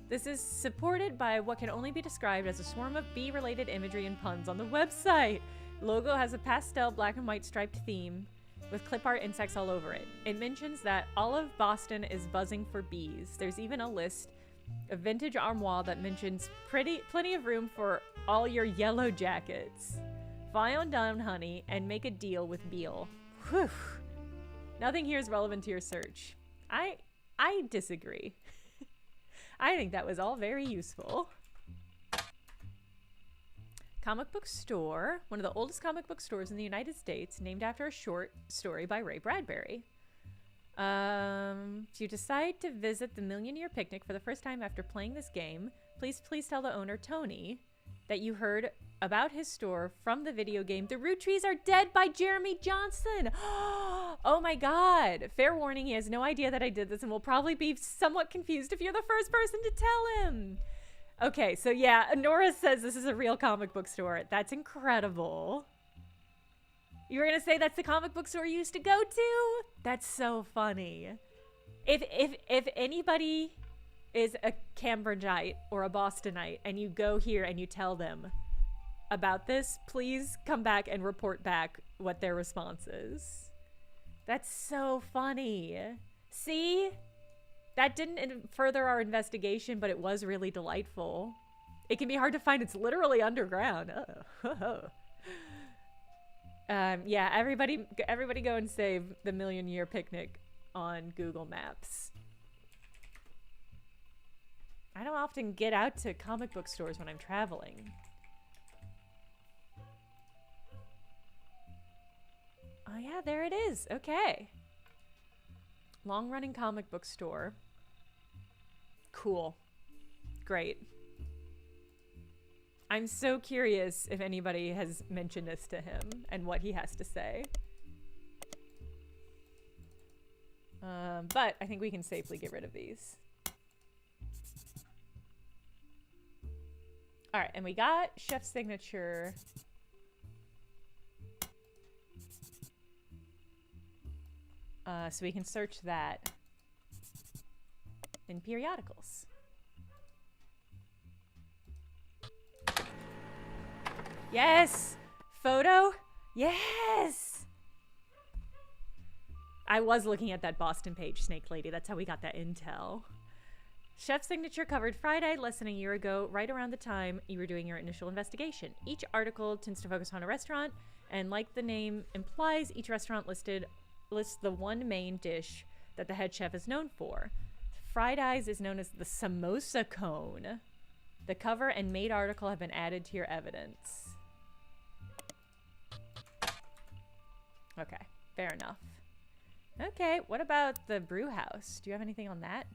This is supported by what can only be described as a swarm of bee-related imagery and puns on the website. Logo has a pastel black and white striped theme with clip art insects all over it. It mentions that all of Boston is buzzing for bees. There's even a list of vintage armoire that mentions plenty of room for all your yellow jackets. Fly on down, honey, and make a deal with Beale. Whew. Nothing here is relevant to your search. I disagree. I think that was all very useful. Comic book store, one of the oldest comic book stores in the United States, named after a short story by Ray Bradbury. If you decide to visit the Million Year Picnic for the first time after playing this game, please tell the owner, Tony, that you heard about his store from the video game The Roottrees Are Dead by Jeremy Johnson. Oh my god. Fair warning, he has no idea that I did this and will probably be somewhat confused if you're the first person to tell him. Okay, so yeah, Nora says this is a real comic book store. That's incredible. You were gonna say that's the comic book store you used to go to? That's so funny. If anybody is a Cambridgeite or a Bostonite and you go here and you tell them about this, please come back and report back what their response is. That's so funny. See? That didn't further our investigation, but it was really delightful. It can be hard to find. It's literally underground. Oh. Yeah, everybody go and save the Million Year Picnic on Google Maps. I don't often get out to comic book stores when I'm traveling. Oh yeah, there it is. Okay. Long-running comic book store. Cool. Great. I'm so curious if anybody has mentioned this to him and what he has to say. But I think we can safely get rid of these. All right, and we got chef's signature. So we can search that in periodicals. Yes! Photo? Yes! I was looking at that Boston page, Snake Lady. That's how we got that intel. Chef's signature covered Friday less than a year ago, right around the time you were doing your initial investigation. Each article tends to focus on a restaurant, and like the name implies, each restaurant lists the one main dish that the head chef is known for. Fried Eyes is known as the samosa cone. The cover and made article have been added to your evidence. Okay, fair enough. Okay, what about the brew house? Do you have anything on that?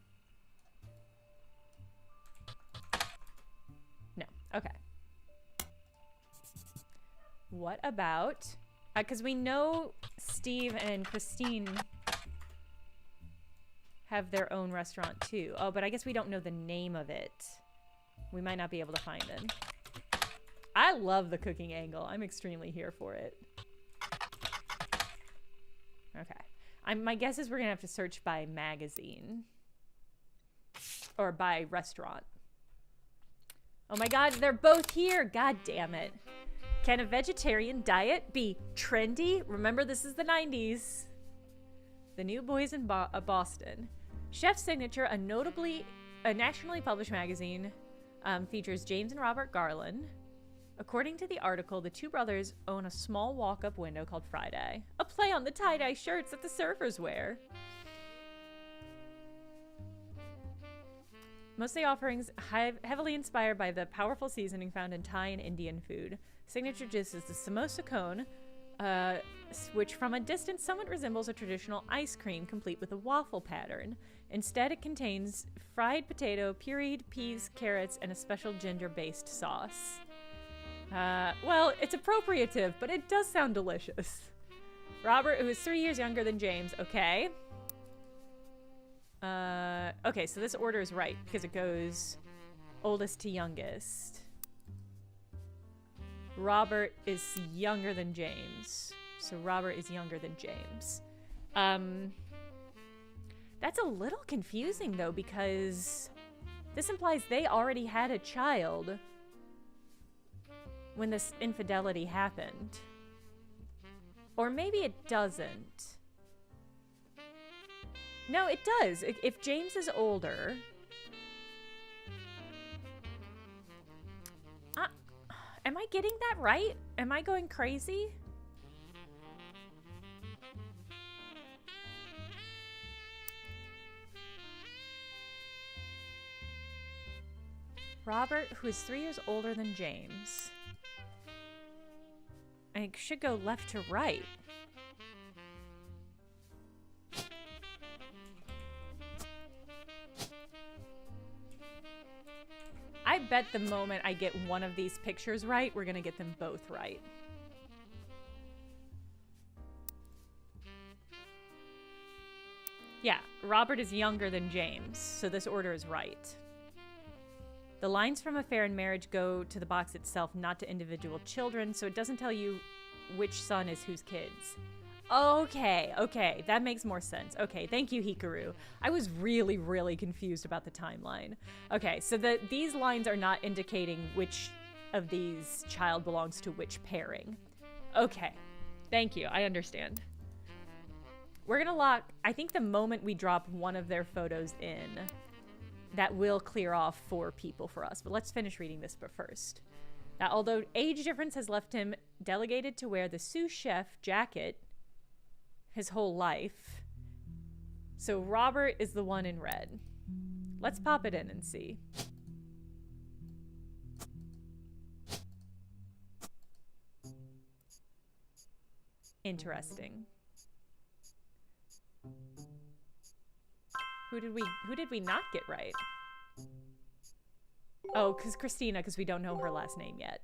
No, okay. What about, because we know Steve and Christine have their own restaurant too. Oh, but I guess we don't know the name of it. We might not be able to find it. I love the cooking angle. I'm extremely here for it. Okay. My guess is we're going to have to search by magazine. Or by restaurant. Oh my god, they're both here! God damn it. Can a vegetarian diet be trendy? Remember, this is the 90s. The New Boys in Boston. Chef Signature, a nationally published magazine, features James and Robert Garland. According to the article, the two brothers own a small walk-up window called Friday. A play on the tie-dye shirts that the surfers wear. Most of the offerings heavily inspired by the powerful seasoning found in Thai and Indian food. Signature dish is the samosa cone, which from a distance somewhat resembles a traditional ice cream complete with a waffle pattern. Instead, it contains fried potato, pureed peas, carrots, and a special ginger-based sauce. Well, it's appropriative, but it does sound delicious. Robert, who is 3 years younger than James. Okay. Okay, so this order is right, because it goes oldest to youngest. Robert is younger than James. So Robert is younger than James. That's a little confusing, though, because this implies they already had a child when this infidelity happened. Or maybe it doesn't. No, it does. If James is older... am I getting that right? Am I going crazy? Robert, who is 3 years older than James. I should go left to right. I bet the moment I get one of these pictures right, we're gonna get them both right. Yeah, Robert is younger than James, so this order is right. The lines from Affair and Marriage go to the box itself, not to individual children, so it doesn't tell you which son is whose kids. Okay, okay, that makes more sense. Okay, thank you, Hikaru. I was really, really confused about the timeline. Okay, so these lines are not indicating which of these child belongs to which pairing. Okay, thank you, I understand. We're gonna lock, I think the moment we drop one of their photos in, that will clear off 4 people for us. But let's finish reading this first. Now, although age difference has left him delegated to wear the sous chef jacket his whole life, so Robert is the one in red. Let's pop it in and see. Interesting. Who did we not get right? Oh, because Christina, because we don't know her last name yet.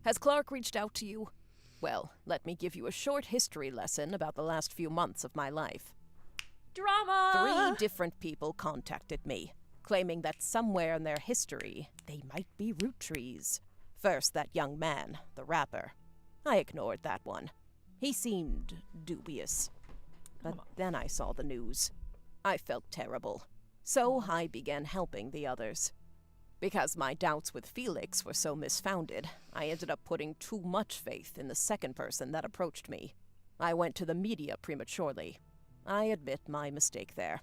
Has Clark reached out to you? Well, let me give you a short history lesson about the last few months of my life. Drama! 3 different people contacted me, claiming that somewhere in their history, they might be Roottrees. First, that young man, the rapper. I ignored that one. He seemed dubious. But then I saw the news. I felt terrible. So I began helping the others. Because my doubts with Felix were so misfounded, I ended up putting too much faith in the second person that approached me. I went to the media prematurely. I admit my mistake there.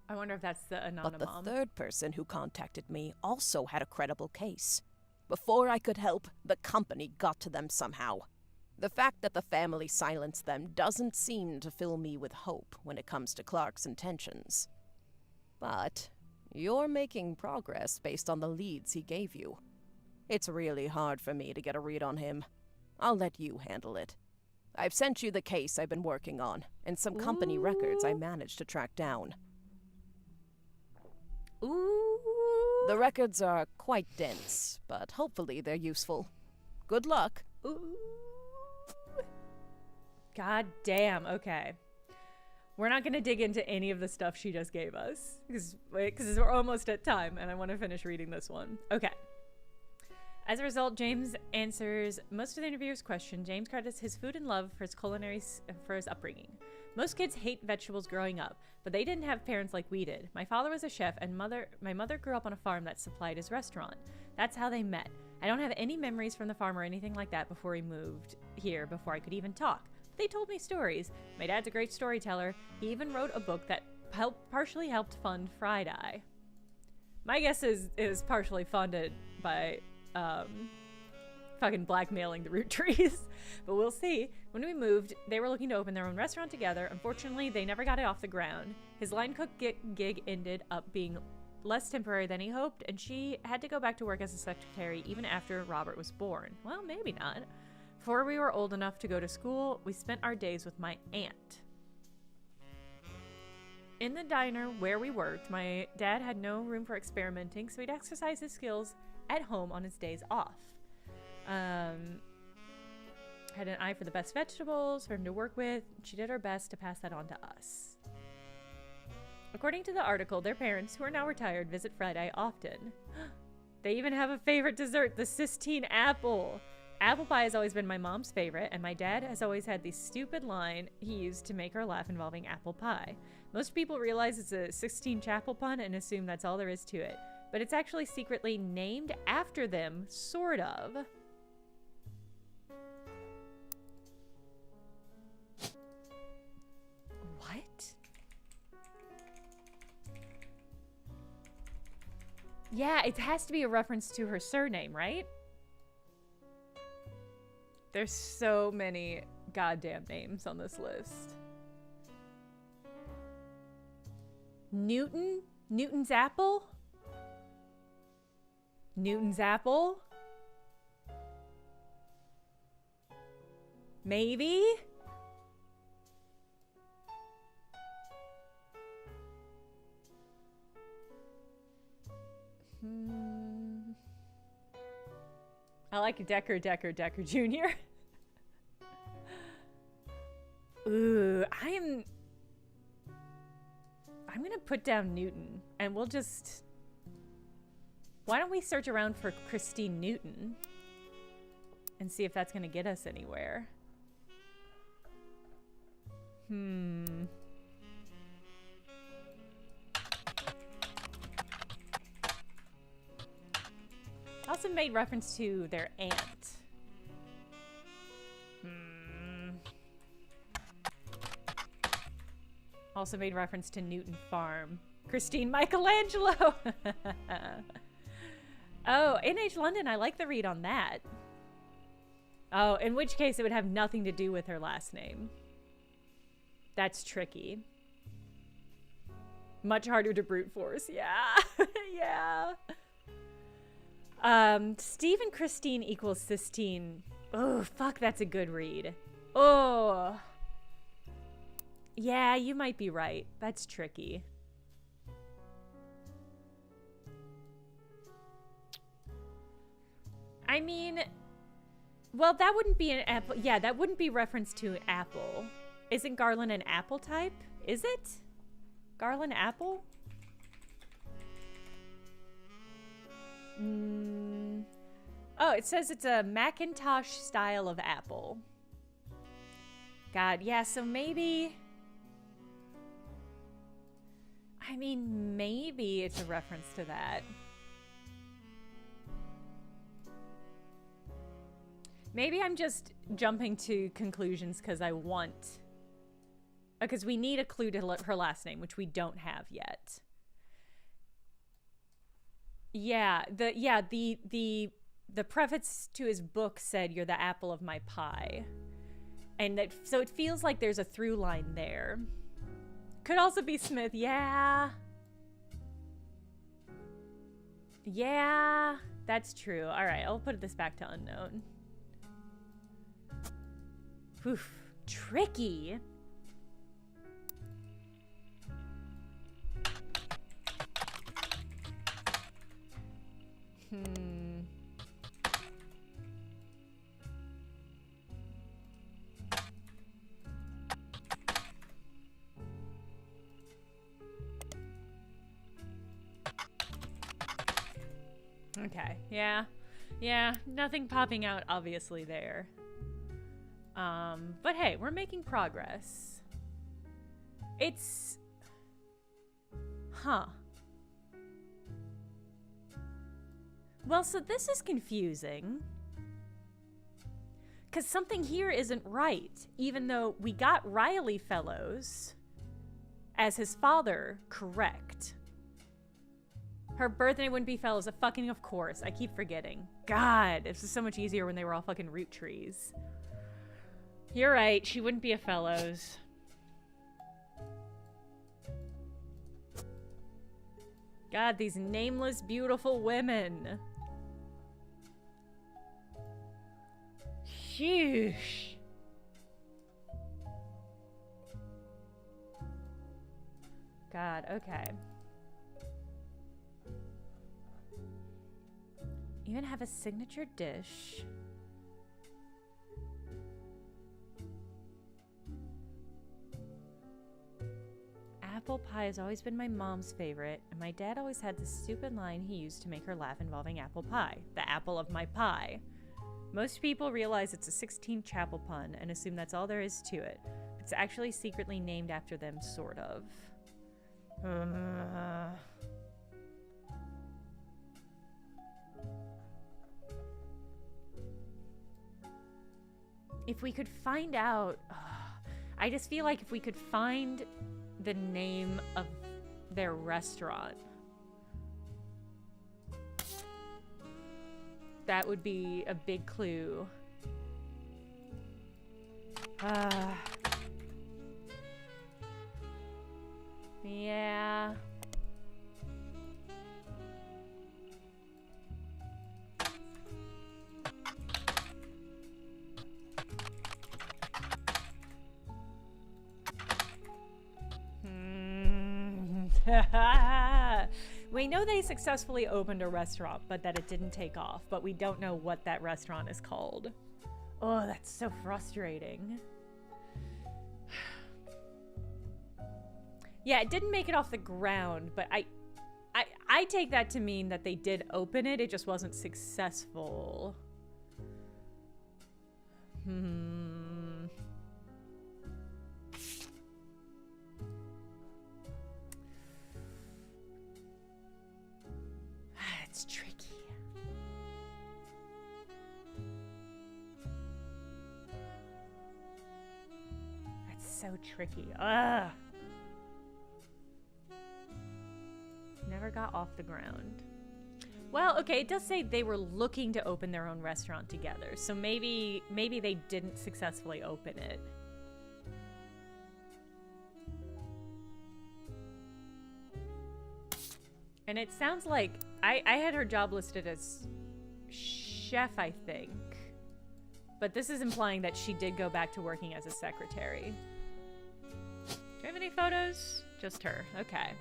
I wonder if that's the Anonymom. But the third person who contacted me also had a credible case. Before I could help, the company got to them somehow. The fact that the family silenced them doesn't seem to fill me with hope when it comes to Clark's intentions. But you're making progress based on the leads he gave you. It's really hard for me to get a read on him. I'll let you handle it. I've sent you the case I've been working on, and some company records I managed to track down. Ooh. The records are quite dense, but hopefully they're useful. Good luck. Ooh. God damn, okay. We're not going to dig into any of the stuff she just gave us, because we're almost at time, and I want to finish reading this one. Okay. As a result, James answers most of the interviewer's question. James credits his food and love for his culinary for his upbringing. Most kids hate vegetables growing up, but they didn't have parents like we did. My father was a chef, and my mother grew up on a farm that supplied his restaurant. That's how they met. I don't have any memories from the farm or anything like that before he moved here, before I could even talk. They told me stories. My dad's a great storyteller. He even wrote a book that partially helped fund Fried Eye. My guess is partially funded by fucking blackmailing the Roottrees. But we'll see. When we moved, they were looking to open their own restaurant together. Unfortunately, they never got it off the ground. His line cook gig ended up being less temporary than he hoped, and she had to go back to work as a secretary even after Robert was born. Well, maybe not. Before we were old enough to go to school, we spent our days with my aunt. In the diner where we worked, my dad had no room for experimenting, so he'd exercise his skills at home on his days off. Had an eye for the best vegetables for him to work with. She did her best to pass that on to us. According to the article, their parents, who are now retired, visit Fried Eye often. They even have a favorite dessert, the Sistine apple. Apple pie has always been my mom's favorite, and my dad has always had the stupid line he used to make her laugh involving apple pie. Most people realize it's a Sistine Chapel pun and assume that's all there is to it, but it's actually secretly named after them, sort of. What? Yeah, it has to be a reference to her surname, right? There's so many goddamn names on this list. Newton? Newton's apple? Newton's apple? Maybe? I like Decker Jr. Ooh, I'm gonna put down Newton, and we'll just... Why don't we search around for Christine Newton and see if that's gonna get us anywhere? Also made reference to their aunt. Also made reference to Newton Farm. Christine Michelangelo! Oh, NH London, I like the read on that. Oh, in which case it would have nothing to do with her last name. That's tricky. Much harder to brute force, yeah. Yeah. Steve and Christine equals Sistine. Oh, fuck, that's a good read. Oh. Yeah, you might be right. That's tricky. I mean, well, that wouldn't be an apple. Yeah, that wouldn't be reference to apple. Isn't Garland an apple type? Is it? Garland apple? Oh, it says it's a Macintosh style of apple. God, yeah, so maybe... I mean, maybe it's a reference to that. Maybe I'm just jumping to conclusions because I want... Because we need a clue to her last name, which we don't have yet. Yeah, the preface to his book said, "You're the apple of my pie." And that, so it feels like there's a through line there. Could also be Smith, yeah. Yeah, that's true. All right, I'll put this back to unknown. Oof, tricky. Okay, yeah. Yeah, nothing popping out obviously there. But hey, we're making progress. It's... Huh. Well, so this is confusing. Because something here isn't right, even though we got Riley Fellows as his father correct. Her birthday wouldn't be Fellows, a fucking of course. I keep forgetting. God, this was so much easier when they were all fucking Roottrees. You're right, she wouldn't be a Fellows. God, these nameless, beautiful women. Sheesh. God, okay. Even have a signature dish. Apple pie has always been my mom's favorite, and my dad always had this stupid line he used to make her laugh involving apple pie. The apple of my pie. Most people realize it's a 16th chapel pun and assume that's all there is to it. It's actually secretly named after them, sort of. If we could find out... I just feel like if we could find the name of their restaurant, that would be a big clue. Yeah. We know they successfully opened a restaurant, but that it didn't take off. But we don't know what that restaurant is called. Oh, that's so frustrating. Yeah, it didn't make it off the ground, but I take that to mean that they did open it. It just wasn't successful. It's tricky. That's so tricky. Ugh. Never got off the ground. Well, okay, it does say they were looking to open their own restaurant together, so maybe they didn't successfully open it. And it sounds like I had her job listed as chef, I think. But this is implying that she did go back to working as a secretary. Do you have any photos? Just her. Okay.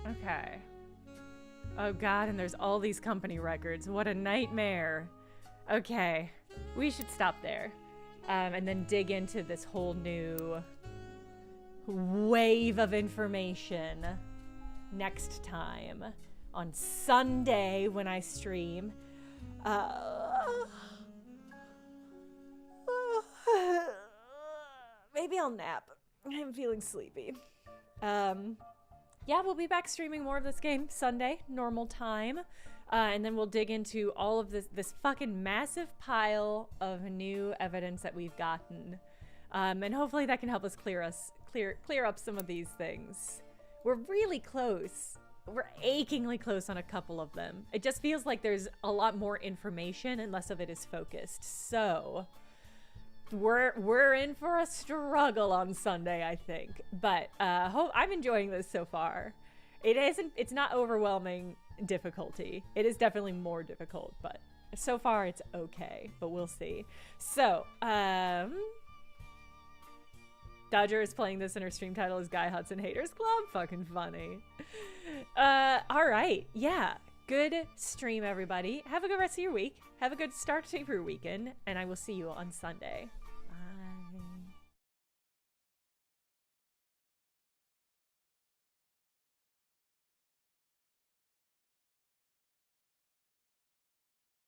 Okay. Oh god, and there's all these company records. What a nightmare. Okay. We should stop there. And then dig into this whole new wave of information next time on Sunday when I stream. Maybe I'll nap. I'm feeling sleepy. Yeah, we'll be back streaming more of this game Sunday, normal time. And then we'll dig into all of this fucking massive pile of new evidence that we've gotten. And hopefully that can help us clear up some of these things. We're really close. We're achingly close on a couple of them. It just feels like there's a lot more information and less of it is focused. So we're in for a struggle on Sunday, I think. But I'm enjoying this so far. It's not overwhelming difficulty. It is definitely more difficult, but so far it's okay. But we'll see. So Dodger is playing this and her stream title is Guy Hudson Haters Club. Fucking funny. All right. Yeah. Good stream, everybody. Have a good rest of your week. Have a good start to your weekend. And I will see you on Sunday.